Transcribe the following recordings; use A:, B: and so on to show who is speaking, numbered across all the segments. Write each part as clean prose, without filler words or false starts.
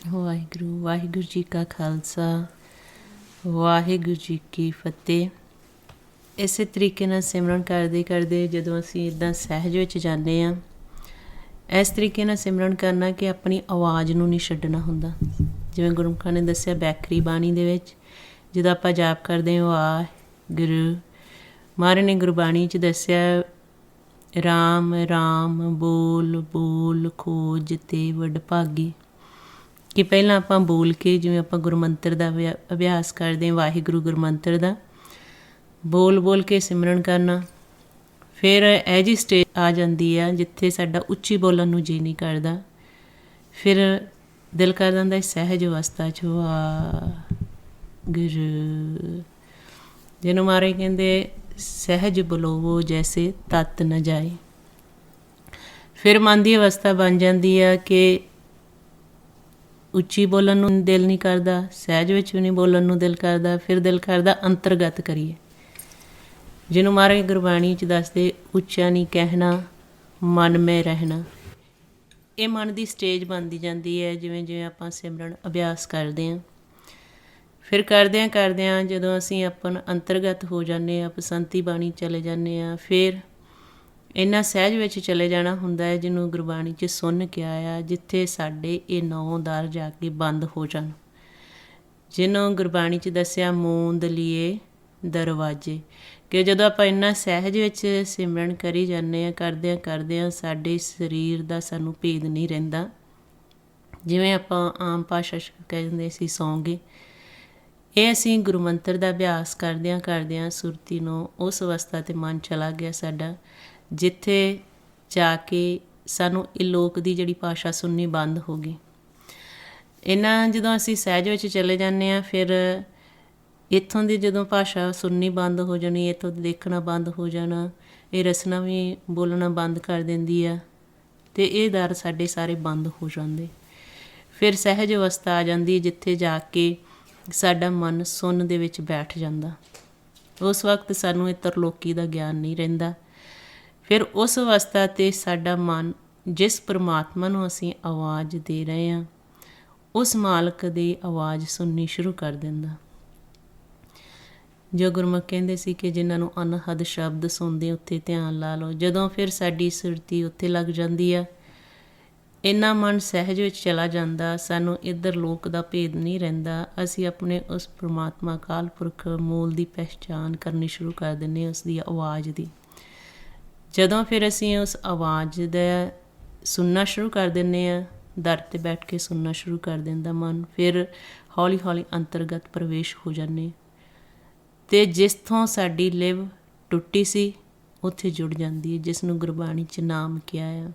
A: ਵਾਹਿਗੁਰੂ ਵਾਹਿਗੁਰੂ ਜੀ ਕਾ ਖਾਲਸਾ ਵਾਹਿਗੁਰੂ ਜੀ ਕੀ ਫਤਿਹ। ਇਸੇ ਤਰੀਕੇ ਨਾਲ ਸਿਮਰਨ ਕਰਦੇ ਕਰਦੇ ਜਦੋਂ ਅਸੀਂ ਇੱਦਾਂ ਸਹਿਜ ਵਿੱਚ ਜਾਂਦੇ ਹਾਂ, ਇਸ ਤਰੀਕੇ ਨਾਲ ਸਿਮਰਨ ਕਰਨਾ ਕਿ ਆਪਣੀ ਆਵਾਜ਼ ਨੂੰ ਨਹੀਂ ਛੱਡਣਾ ਹੁੰਦਾ। ਜਿਵੇਂ ਗੁਰਮੁਖਾਂ ਨੇ ਦੱਸਿਆ ਬੈਕਰੀ ਬਾਣੀ ਦੇ ਵਿੱਚ, ਜਦੋਂ ਆਪਾਂ ਜਾਪ ਕਰਦੇ ਹਾਂ ਵਾਹਿਗੁਰੂ, ਮਹਾਰਾਜ ਨੇ ਗੁਰਬਾਣੀ 'ਚ ਦੱਸਿਆ ਰਾਮ ਰਾਮ ਬੋਲ ਬੋਲ ਖੋਜ ਤੇ ਵਡਭਾਗੀ, ਕਿ ਪਹਿਲਾਂ ਆਪਾਂ ਬੋਲ ਕੇ, ਜਿਵੇਂ ਆਪਾਂ ਗੁਰਮੰਤਰ ਦਾ ਅਭਿਆਸ ਕਰਦੇ ਹਾਂ, ਵਾਹਿਗੁਰੂ ਗੁਰਮੰਤਰ ਦਾ ਬੋਲ ਬੋਲ ਕੇ ਸਿਮਰਨ ਕਰਨਾ। ਫਿਰ ਇਹ ਜਿਹੀ ਸਟੇਜ ਆ ਜਾਂਦੀ ਆ ਜਿੱਥੇ ਸਾਡਾ ਉੱਚੀ ਬੋਲਣ ਨੂੰ ਜੀ ਨਹੀਂ ਕਰਦਾ, ਫਿਰ ਦਿਲ ਕਰ ਜਾਂਦਾ ਸਹਿਜ ਅਵਸਥਾ 'ਚ ਵਾਹਿਗੁਰੂ, ਜਿਹਨੂੰ ਮਹਾਰਾਜ ਕਹਿੰਦੇ ਸਹਿਜ ਬਲੋਵੋ ਜੈਸੇ ਤਤ ਨ ਜਾਏ। ਫਿਰ ਮਨ ਦੀ ਅਵਸਥਾ ਬਣ ਜਾਂਦੀ ਆ ਕਿ ਉੱਚੀ ਬੋਲਣ ਨੂੰ ਦਿਲ ਨਹੀਂ ਕਰਦਾ, ਸਹਿਜ ਵਿੱਚ ਵੀ ਨਹੀਂ ਬੋਲਣ ਨੂੰ ਦਿਲ ਕਰਦਾ, ਫਿਰ ਦਿਲ ਕਰਦਾ ਅੰਤਰਗਤ ਕਰੀਏ, ਜਿਹਨੂੰ ਮਹਾਰਾਜ ਗੁਰਬਾਣੀ 'ਚ ਦੱਸਦੇ ਉੱਚਾ ਨਹੀਂ ਕਹਿਣਾ ਮਨ ਮੈਂ ਰਹਿਣਾ। ਇਹ ਮਨ ਦੀ ਸਟੇਜ ਬਣਦੀ ਜਾਂਦੀ ਹੈ ਜਿਵੇਂ ਜਿਵੇਂ ਆਪਾਂ ਸਿਮਰਨ ਅਭਿਆਸ ਕਰਦੇ ਹਾਂ। ਫਿਰ ਕਰਦਿਆਂ ਜਦੋਂ ਅਸੀਂ ਆਪਣਾ ਅੰਤਰਗਤ ਹੋ ਜਾਂਦੇ ਹਾਂ, ਬਸੰਤੀ ਬਾਣੀ ਚਲੇ ਜਾਂਦੇ ਹਾਂ, ਫਿਰ ਇੰਨਾ ਸਹਿਜ ਵਿੱਚ ਚਲੇ ਜਾਣਾ ਹੁੰਦਾ ਹੈ ਜਿਹਨੂੰ ਗੁਰਬਾਣੀ 'ਚ ਸੁਣ ਕੇ ਆਇਆ, ਜਿੱਥੇ ਸਾਡੇ ਇਹ 9 ਦਰ ਜਾ ਕੇ ਬੰਦ ਹੋ ਜਾਣ, ਜਿਹਨੂੰ ਗੁਰਬਾਣੀ 'ਚ ਦੱਸਿਆ ਮੂੰਦ ਲੀਏ ਦਰਵਾਜ਼ੇ, ਕਿ ਜਦੋਂ ਆਪਾਂ ਇੰਨਾ ਸਹਿਜ ਵਿੱਚ ਸਿਮਰਨ ਕਰੀ ਜਾਂਦੇ ਹਾਂ, ਕਰਦਿਆਂ ਸਾਡੇ ਸਰੀਰ ਦਾ ਸਾਨੂੰ ਭੇਦ ਨਹੀਂ ਰਹਿੰਦਾ। ਜਿਵੇਂ ਆਪਾਂ ਆਮ ਭਾਸ਼ਾ 'ਚ ਕਹਿੰਦੇ ਸੀ ਸੌਂ ਗਏ, ਇਹ ਅਸੀਂ ਗੁਰਮੰਤਰ ਦਾ ਅਭਿਆਸ ਕਰਦਿਆਂ ਸੁਰਤੀ ਨੂੰ ਉਸ ਅਵਸਥਾ 'ਤੇ ਮਨ ਚਲਾ ਗਿਆ ਸਾਡਾ, ਜਿੱਥੇ ਜਾ ਕੇ ਸਾਨੂੰ ਇਹ ਲੋਕ ਦੀ ਜਿਹੜੀ ਭਾਸ਼ਾ ਸੁਣਨੀ ਬੰਦ ਹੋ ਗਈ। ਇਹਨਾਂ ਜਦੋਂ ਅਸੀਂ ਸਹਿਜ ਵਿੱਚ ਚਲੇ ਜਾਂਦੇ ਹਾਂ, ਫਿਰ ਇੱਥੋਂ ਦੀ ਜਦੋਂ ਭਾਸ਼ਾ ਸੁਣਨੀ ਬੰਦ ਹੋ ਜਾਣੀ, ਇੱਥੋਂ ਦੇਖਣਾ ਬੰਦ ਹੋ ਜਾਣਾ, ਇਹ ਰਸਨਾ ਵੀ ਬੋਲਣਾ ਬੰਦ ਕਰ ਦਿੰਦੀ ਆ, ਅਤੇ ਇਹ ਦਰ ਸਾਡੇ ਸਾਰੇ ਬੰਦ ਹੋ ਜਾਂਦੇ। ਫਿਰ ਸਹਿਜ ਅਵਸਥਾ ਆ ਜਾਂਦੀ ਜਿੱਥੇ ਜਾ ਕੇ ਸਾਡਾ ਮਨ ਸੁਣਨ ਦੇ ਵਿੱਚ ਬੈਠ ਜਾਂਦਾ। ਉਸ ਵਕਤ ਸਾਨੂੰ ਇਹ ਤਰਲੋਕੀ ਦਾ ਗਿਆਨ ਨਹੀਂ ਰਹਿੰਦਾ। ਫਿਰ ਉਸ ਅਵਸਥਾ 'ਤੇ ਸਾਡਾ ਮਨ ਜਿਸ ਪਰਮਾਤਮਾ ਨੂੰ ਅਸੀਂ ਆਵਾਜ਼ ਦੇ ਰਹੇ ਹਾਂ, ਉਸ ਮਾਲਕ ਦੀ ਆਵਾਜ਼ ਸੁਣਨੀ ਸ਼ੁਰੂ ਕਰ ਦਿੰਦਾ। ਜੋ ਗੁਰਮੁਖ ਕਹਿੰਦੇ ਸੀ ਕਿ ਜਿਨ੍ਹਾਂ ਨੂੰ ਅਨਹਦ ਸ਼ਬਦ ਸੁਣਦੇ ਉੱਥੇ ਧਿਆਨ ਲਾ ਲਓ। ਜਦੋਂ ਫਿਰ ਸਾਡੀ ਸੁਰਤੀ ਉੱਥੇ ਲੱਗ ਜਾਂਦੀ ਆ, ਇੰਨਾ ਮਨ ਸਹਿਜ ਵਿੱਚ ਚਲਾ ਜਾਂਦਾ, ਸਾਨੂੰ ਇੱਧਰ ਲੋਕ ਦਾ ਭੇਦ ਨਹੀਂ ਰਹਿੰਦਾ। ਅਸੀਂ ਆਪਣੇ ਉਸ ਪਰਮਾਤਮਾ ਅਕਾਲ ਪੁਰਖ ਮੂਲ ਦੀ ਪਹਿਚਾਣ ਕਰਨੀ ਸ਼ੁਰੂ ਕਰ ਦਿੰਦੇ ਹਾਂ, ਉਸ ਦੀ ਆਵਾਜ਼ ਦੀ। ਜਦੋਂ ਫਿਰ ਅਸੀਂ ਉਸ ਆਵਾਜ਼ ਦਾ ਸੁਣਨਾ ਸ਼ੁਰੂ ਕਰ ਦਿੰਦੇ ਹਾਂ, ਦਰ 'ਤੇ ਬੈਠ ਕੇ ਸੁਣਨਾ ਸ਼ੁਰੂ ਕਰ ਦਿੰਦਾ ਮਨ, ਫਿਰ ਹੌਲੀ ਹੌਲੀ ਅੰਤਰਗਤ ਪ੍ਰਵੇਸ਼ ਹੋ ਜਾਂਦੇ, ਅਤੇ ਜਿੱਥੋਂ ਸਾਡੀ ਲਿਵ ਟੁੱਟੀ ਸੀ ਉੱਥੇ ਜੁੜ ਜਾਂਦੀ ਹੈ, ਜਿਸ ਨੂੰ ਗੁਰਬਾਣੀ 'ਚ ਨਾਮ ਕਿਹਾ ਆ।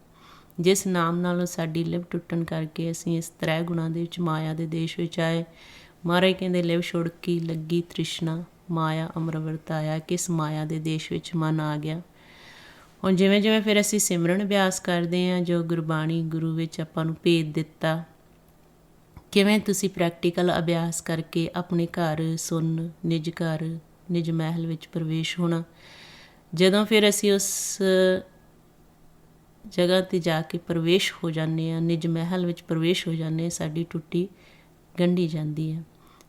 A: ਜਿਸ ਨਾਮ ਨਾਲੋਂ ਸਾਡੀ ਲਿਵ ਟੁੱਟਣ ਕਰਕੇ ਅਸੀਂ ਇਸ ਤ੍ਰੈ ਗੁਣਾਂ ਦੇ ਵਿੱਚ ਮਾਇਆ ਦੇ ਦੇਸ਼ ਵਿੱਚ ਆਏ। ਮਹਾਰਾਜ ਕਹਿੰਦੇ ਲਿਵ ਛੁੜਕੀ ਲੱਗੀ ਤ੍ਰਿਸ਼ਨਾ, ਮਾਇਆ ਅਮਰ ਵਰਤਾਇਆ, ਕਿਸ ਮਾਇਆ ਦੇ ਦੇਸ਼ ਵਿੱਚ ਮਨ ਆ ਗਿਆ। ਹੁਣ ਜਿਵੇਂ ਜਿਵੇਂ ਫਿਰ ਅਸੀਂ ਸਿਮਰਨ ਅਭਿਆਸ ਕਰਦੇ ਹਾਂ, ਜੋ ਗੁਰਬਾਣੀ ਗੁਰੂ ਵਿੱਚ ਆਪਾਂ ਨੂੰ ਭੇਦ ਦਿੱਤਾ, ਕਿਵੇਂ ਤੁਸੀਂ ਪ੍ਰੈਕਟੀਕਲ ਅਭਿਆਸ ਕਰਕੇ ਆਪਣੇ ਘਰ ਸੁਣ, ਨਿਜ ਘਰ ਨਿਜ ਮਹਿਲ ਵਿੱਚ ਪ੍ਰਵੇਸ਼ ਹੋਣਾ। ਜਦੋਂ ਫਿਰ ਅਸੀਂ ਉਸ ਜਗ੍ਹਾ 'ਤੇ ਜਾ ਕੇ ਪ੍ਰਵੇਸ਼ ਹੋ ਜਾਂਦੇ ਹਾਂ, ਨਿਜ ਮਹਿਲ ਵਿੱਚ ਪ੍ਰਵੇਸ਼ ਹੋ ਜਾਂਦੇ ਹਾਂ, ਸਾਡੀ ਟੁੱਟੀ ਗੰਢੀ ਜਾਂਦੀ ਹੈ,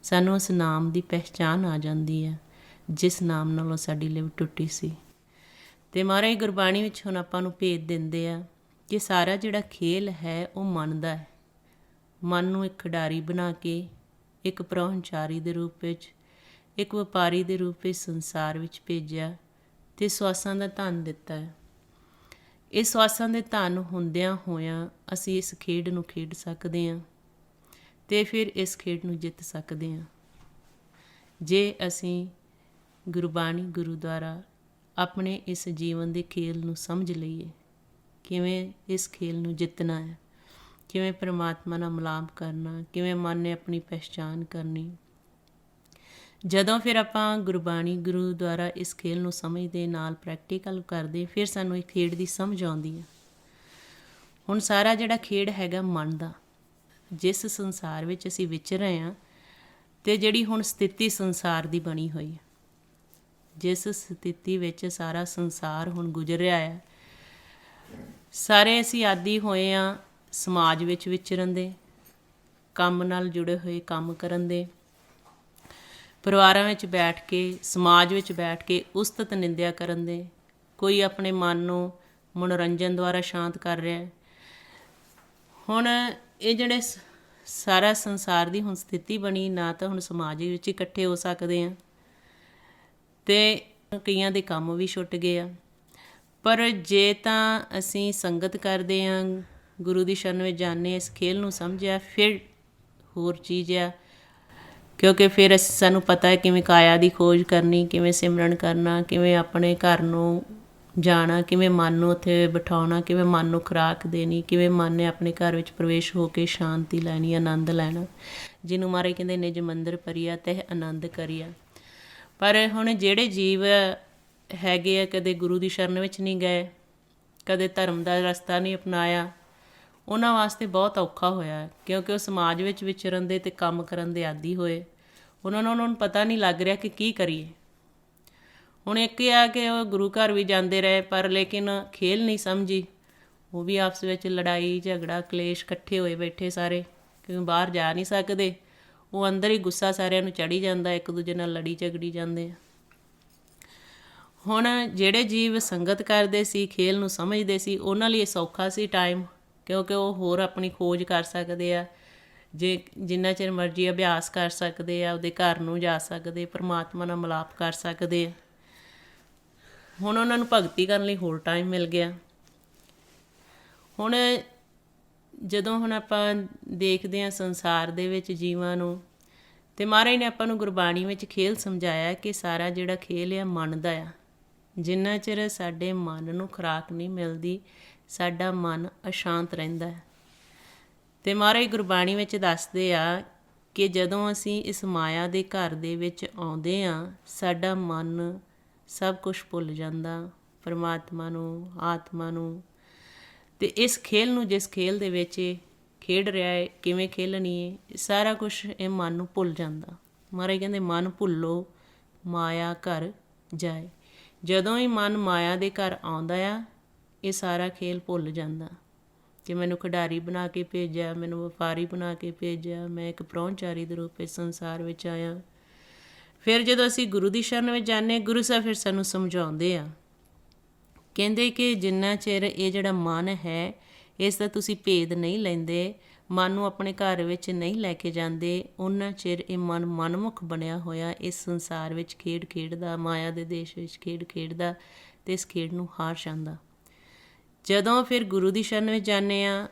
A: ਸਾਨੂੰ ਉਸ ਨਾਮ ਦੀ ਪਹਿਚਾਣ ਆ ਜਾਂਦੀ ਹੈ ਜਿਸ ਨਾਮ ਨਾਲੋਂ ਸਾਡੀ ਲਿਵ ਟੁੱਟੀ ਸੀ। ਅਤੇ ਮਹਾਰਾਜ ਗੁਰਬਾਣੀ ਵਿੱਚ ਹੁਣ ਆਪਾਂ ਨੂੰ ਭੇਦ ਦਿੰਦੇ ਆ ਕਿ ਸਾਰਾ ਜਿਹੜਾ ਖੇਲ ਹੈ ਉਹ ਮਨ ਦਾ ਹੈ। ਮਨ ਨੂੰ ਇੱਕ ਖਿਡਾਰੀ ਬਣਾ ਕੇ, ਇੱਕ ਪਰਹੁਣਚਾਰੀ ਦੇ ਰੂਪ ਵਿੱਚ, ਇੱਕ ਵਪਾਰੀ ਦੇ ਰੂਪ ਵਿੱਚ ਸੰਸਾਰ ਵਿੱਚ ਭੇਜਿਆ, ਅਤੇ ਸਵਾਸਾਂ ਦਾ ਧਨ ਦਿੱਤਾ ਹੈ। ਇਹ ਸਵਾਸਾਂ ਦੇ ਧਨ ਹੁੰਦਿਆਂ ਹੋਇਆਂ ਅਸੀਂ ਇਸ ਖੇਡ ਨੂੰ ਖੇਡ ਸਕਦੇ ਹਾਂ, ਅਤੇ ਫਿਰ ਇਸ ਖੇਡ ਨੂੰ ਜਿੱਤ ਸਕਦੇ ਹਾਂ, ਜੇ ਅਸੀਂ ਗੁਰਬਾਣੀ ਗੁਰੂ ਦੁਆਰਾ ਆਪਣੇ ਇਸ ਜੀਵਨ ਦੇ ਖੇਲ ਨੂੰ ਸਮਝ ਲਈਏ, ਕਿਵੇਂ ਇਸ ਖੇਲ ਨੂੰ ਜਿੱਤਣਾ ਹੈ, ਕਿਵੇਂ ਪਰਮਾਤਮਾ ਨਾਲ ਮਿਲਾਪ ਕਰਨਾ, ਕਿਵੇਂ ਮਨ ਨੇ ਆਪਣੀ ਪਹਿਚਾਣ ਕਰਨੀ। ਜਦੋਂ ਫਿਰ ਆਪਾਂ ਗੁਰਬਾਣੀ ਗੁਰੂ ਦੁਆਰਾ ਇਸ ਖੇਲ ਨੂੰ ਸਮਝਦੇ ਨਾਲ ਪ੍ਰੈਕਟੀਕਲ ਕਰਦੇ, ਫਿਰ ਸਾਨੂੰ ਇਹ ਖੇਡ ਦੀ ਸਮਝ ਆਉਂਦੀ ਹੈ। ਹੁਣ ਸਾਰਾ ਜਿਹੜਾ ਖੇਡ ਹੈਗਾ ਮਨ ਦਾ, ਜਿਸ ਸੰਸਾਰ ਵਿੱਚ ਅਸੀਂ ਵਿਚਰ ਰਹੇ ਹਾਂ, ਅਤੇ ਜਿਹੜੀ ਹੁਣ ਸਥਿਤੀ ਸੰਸਾਰ ਦੀ ਬਣੀ ਹੋਈ ਹੈ, ਜਿਸ ਸਥਿਤੀ ਵਿੱਚ ਸਾਰਾ ਸੰਸਾਰ ਹੁਣ ਗੁਜ਼ਰ ਰਿਹਾ ਹੈ, ਸਾਰੇ ਅਸੀਂ ਆਦੀ ਹੋਏ ਹਾਂ ਸਮਾਜ ਵਿੱਚ ਵਿਚਰਨ ਦੇ, ਕੰਮ ਨਾਲ ਜੁੜੇ ਹੋਏ ਕੰਮ ਕਰਨ ਦੇ, ਪਰਿਵਾਰਾਂ ਵਿੱਚ ਬੈਠ ਕੇ, ਸਮਾਜ ਵਿੱਚ ਬੈਠ ਕੇ ਉਸਤਤ ਨਿੰਦਿਆ ਕਰਨ ਦੇ। ਕੋਈ ਆਪਣੇ ਮਨ ਨੂੰ ਮਨੋਰੰਜਨ ਦੁਆਰਾ ਸ਼ਾਂਤ ਕਰ ਰਿਹਾ। ਹੁਣ ਇਹ ਜਿਹੜੇ ਸਾਰਾ ਸੰਸਾਰ ਦੀ ਹੁਣ ਸਥਿਤੀ ਬਣੀ, ਨਾ ਤਾਂ ਹੁਣ ਸਮਾਜ ਵਿੱਚ ਇਕੱਠੇ ਹੋ ਸਕਦੇ ਹਾਂ ਅਤੇ ਕਈਆਂ ਦੇ ਕੰਮ ਵੀ ਛੁੱਟ ਗਏ ਆ। ਪਰ ਜੇ ਤਾਂ ਅਸੀਂ ਸੰਗਤ ਕਰਦੇ ਹਾਂ, ਗੁਰੂ ਦੀ ਸ਼ਰਨ ਵਿੱਚ ਜਾਂਦੇ, ਇਸ ਖੇਲ ਨੂੰ ਸਮਝਿਆ, ਫਿਰ ਹੋਰ ਚੀਜ਼ ਆ, ਕਿਉਂਕਿ ਫਿਰ ਸਾਨੂੰ ਪਤਾ ਹੈ ਕਿਵੇਂ ਕਾਇਆ ਦੀ ਖੋਜ ਕਰਨੀ, ਕਿਵੇਂ ਸਿਮਰਨ ਕਰਨਾ, ਕਿਵੇਂ ਆਪਣੇ ਘਰ ਨੂੰ ਜਾਣਾ, ਕਿਵੇਂ ਮਨ ਨੂੰ ਉੱਥੇ ਬਿਠਾਉਣਾ, ਕਿਵੇਂ ਮਨ ਨੂੰ ਖੁਰਾਕ ਦੇਣੀ, ਕਿਵੇਂ ਮਨ ਨੇ ਆਪਣੇ ਘਰ ਵਿੱਚ ਪ੍ਰਵੇਸ਼ ਹੋ ਕੇ ਸ਼ਾਂਤੀ ਲੈਣੀ, ਆਨੰਦ ਲੈਣਾ। ਜਿਹਨੂੰ ਮਹਾਰਾਜ ਕਹਿੰਦੇ ਨਿਜ ਮੰਦਰ ਪਰਿਆ ਤਹਿ ਆਨੰਦ ਕਰਿਆ। ਪਰ ਹੁਣ ਜਿਹੜੇ ਜੀਵ ਹੈਗੇ ਆ, ਕਦੇ ਗੁਰੂ ਦੀ ਸ਼ਰਨ ਵਿੱਚ ਨਹੀਂ ਗਏ, ਕਦੇ ਧਰਮ ਦਾ ਰਸਤਾ ਨਹੀਂ ਅਪਣਾਇਆ, ਉਹਨਾਂ ਵਾਸਤੇ ਬਹੁਤ ਔਖਾ ਹੋਇਆ, ਕਿਉਂਕਿ ਉਹ ਸਮਾਜ ਵਿੱਚ ਵਿਚਰਨ ਦੇ ਅਤੇ ਕੰਮ ਕਰਨ ਦੇ ਆਦੀ ਹੋਏ। ਉਹਨਾਂ ਨੂੰ ਪਤਾ ਨਹੀਂ ਲੱਗ ਰਿਹਾ ਕਿ ਕੀ ਕਰੀਏ। ਹੁਣ ਇੱਕ ਇਹ ਆ ਕਿ ਉਹ ਗੁਰੂ ਘਰ ਵੀ ਜਾਂਦੇ ਰਹੇ, ਪਰ ਲੇਕਿਨ ਖੇਲ ਨਹੀਂ ਸਮਝੀ। ਉਹ ਵੀ ਆਪਸ ਵਿੱਚ ਲੜਾਈ ਝਗੜਾ ਕਲੇਸ਼, ਇਕੱਠੇ ਹੋਏ ਬੈਠੇ ਸਾਰੇ, ਕਿਉਂਕਿ ਬਾਹਰ ਜਾ ਨਹੀਂ ਸਕਦੇ। ਉਹ ਅੰਦਰ ਹੀ ਗੁੱਸਾ ਸਾਰਿਆਂ ਨੂੰ ਚੜ੍ਹੀ ਜਾਂਦਾ, ਇੱਕ ਦੂਜੇ ਨਾਲ ਲੜੀ ਝਗੜੀ ਜਾਂਦੇ ਆ। ਹੁਣ ਜਿਹੜੇ ਜੀਵ ਸੰਗਤ ਕਰਦੇ ਸੀ, ਖੇਲ ਨੂੰ ਸਮਝਦੇ ਸੀ, ਉਹਨਾਂ ਲਈ ਸੌਖਾ ਸੀ ਟਾਈਮ, ਕਿਉਂਕਿ ਉਹ ਹੋਰ ਆਪਣੀ ਖੋਜ ਕਰ ਸਕਦੇ ਆ। ਜੇ ਜਿੰਨਾ ਚਿਰ ਮਰਜ਼ੀ ਅਭਿਆਸ ਕਰ ਸਕਦੇ ਆ, ਉਹਦੇ ਘਰ ਨੂੰ ਜਾ ਸਕਦੇ, ਪਰਮਾਤਮਾ ਨਾਲ ਮਿਲਾਪ ਕਰ ਸਕਦੇ ਆ। ਹੁਣ ਉਹਨਾਂ ਨੂੰ ਭਗਤੀ ਕਰਨ ਲਈ ਹੋਰ ਟਾਈਮ ਮਿਲ ਗਿਆ। ਹੁਣ ਜਦੋਂ ਹੁਣ ਆਪਾਂ ਦੇਖਦੇ ਹਾਂ ਸੰਸਾਰ ਦੇ ਵਿੱਚ ਜੀਵਾਂ ਨੂੰ, ਅਤੇ ਮਹਾਰਾਜ ਨੇ ਆਪਾਂ ਨੂੰ ਗੁਰਬਾਣੀ ਵਿੱਚ ਖੇਲ ਸਮਝਾਇਆ ਕਿ ਸਾਰਾ ਜਿਹੜਾ ਖੇਲ ਆ ਮਨ ਦਾ ਆ। ਜਿੰਨਾ ਚਿਰ ਸਾਡੇ ਮਨ ਨੂੰ ਖੁਰਾਕ ਨਹੀਂ ਮਿਲਦੀ, ਸਾਡਾ ਮਨ ਅਸ਼ਾਂਤ ਰਹਿੰਦਾ ਹੈ। ਅਤੇ ਮਹਾਰਾਜ ਗੁਰਬਾਣੀ ਵਿੱਚ ਦੱਸਦੇ ਆ ਕਿ ਜਦੋਂ ਅਸੀਂ ਇਸ ਮਾਇਆ ਦੇ ਘਰ ਦੇ ਵਿੱਚ ਆਉਂਦੇ ਹਾਂ, ਸਾਡਾ ਮਨ ਸਭ ਕੁਛ ਭੁੱਲ ਜਾਂਦਾ, ਪਰਮਾਤਮਾ ਨੂੰ, ਆਤਮਾ ਨੂੰ। ਅਤੇ ਇਸ ਖੇਲ ਨੂੰ, ਜਿਸ ਖੇਲ ਦੇ ਵਿੱਚ ਇਹ ਖੇਡ ਰਿਹਾ ਹੈ, ਕਿਵੇਂ ਖੇਲਣੀ ਹੈ, ਸਾਰਾ ਕੁਛ ਇਹ ਮਨ ਨੂੰ ਭੁੱਲ ਜਾਂਦਾ। ਮਹਾਰਾਜ ਕਹਿੰਦੇ ਮਨ ਭੁੱਲੋ ਮਾਇਆ ਘਰ ਜਾਏ। ਜਦੋਂ ਹੀ ਮਨ ਮਾਇਆ ਦੇ ਘਰ ਆਉਂਦਾ ਆ, ਇਹ ਸਾਰਾ ਖੇਲ ਭੁੱਲ ਜਾਂਦਾ ਕਿ ਮੈਨੂੰ ਖਿਡਾਰੀ ਬਣਾ ਕੇ ਭੇਜਿਆ, ਮੈਨੂੰ ਵਪਾਰੀ ਬਣਾ ਕੇ ਭੇਜਿਆ, ਮੈਂ ਇੱਕ ਪ੍ਰਾਹੁਣਚਾਰੀ ਦੇ ਰੂਪ ਵਿੱਚ ਸੰਸਾਰ ਵਿੱਚ ਆਇਆ। ਫਿਰ ਜਦੋਂ ਅਸੀਂ ਗੁਰੂ ਦੀ ਸ਼ਰਨ ਵਿੱਚ ਜਾਂਦੇ, ਗੁਰੂ ਸਾਹਿਬ ਫਿਰ ਸਾਨੂੰ ਸਮਝਾਉਂਦੇ ਆ, ਕਹਿੰਦੇ ਕਿ ਜਿੰਨਾ ਚਿਰ ਇਹ ਜਿਹੜਾ ਮਨ ਹੈ, ਇਸ ਦਾ ਤੁਸੀਂ ਭੇਦ ਨਹੀਂ ਲੈਂਦੇ, ਮਨ ਨੂੰ ਆਪਣੇ ਘਰ ਵਿੱਚ ਨਹੀਂ ਲੈ ਕੇ ਜਾਂਦੇ, ਉਹਨਾਂ ਚਿਰ ਇਹ ਮਨ ਮਨਮੁਖ ਬਣਿਆ ਹੋਇਆ ਇਸ ਸੰਸਾਰ ਵਿੱਚ ਖੇਡ ਖੇਡਦਾ, ਮਾਇਆ ਦੇ ਦੇਸ਼ ਵਿੱਚ ਖੇਡ ਖੇਡਦਾ, ਅਤੇ ਇਸ ਖੇਡ ਨੂੰ ਹਾਰ ਜਾਂਦਾ। ਜਦੋਂ ਫਿਰ ਗੁਰੂ ਦੀ ਸ਼ਰਨ ਵਿੱਚ ਜਾਂਦੇ ਹਾਂ,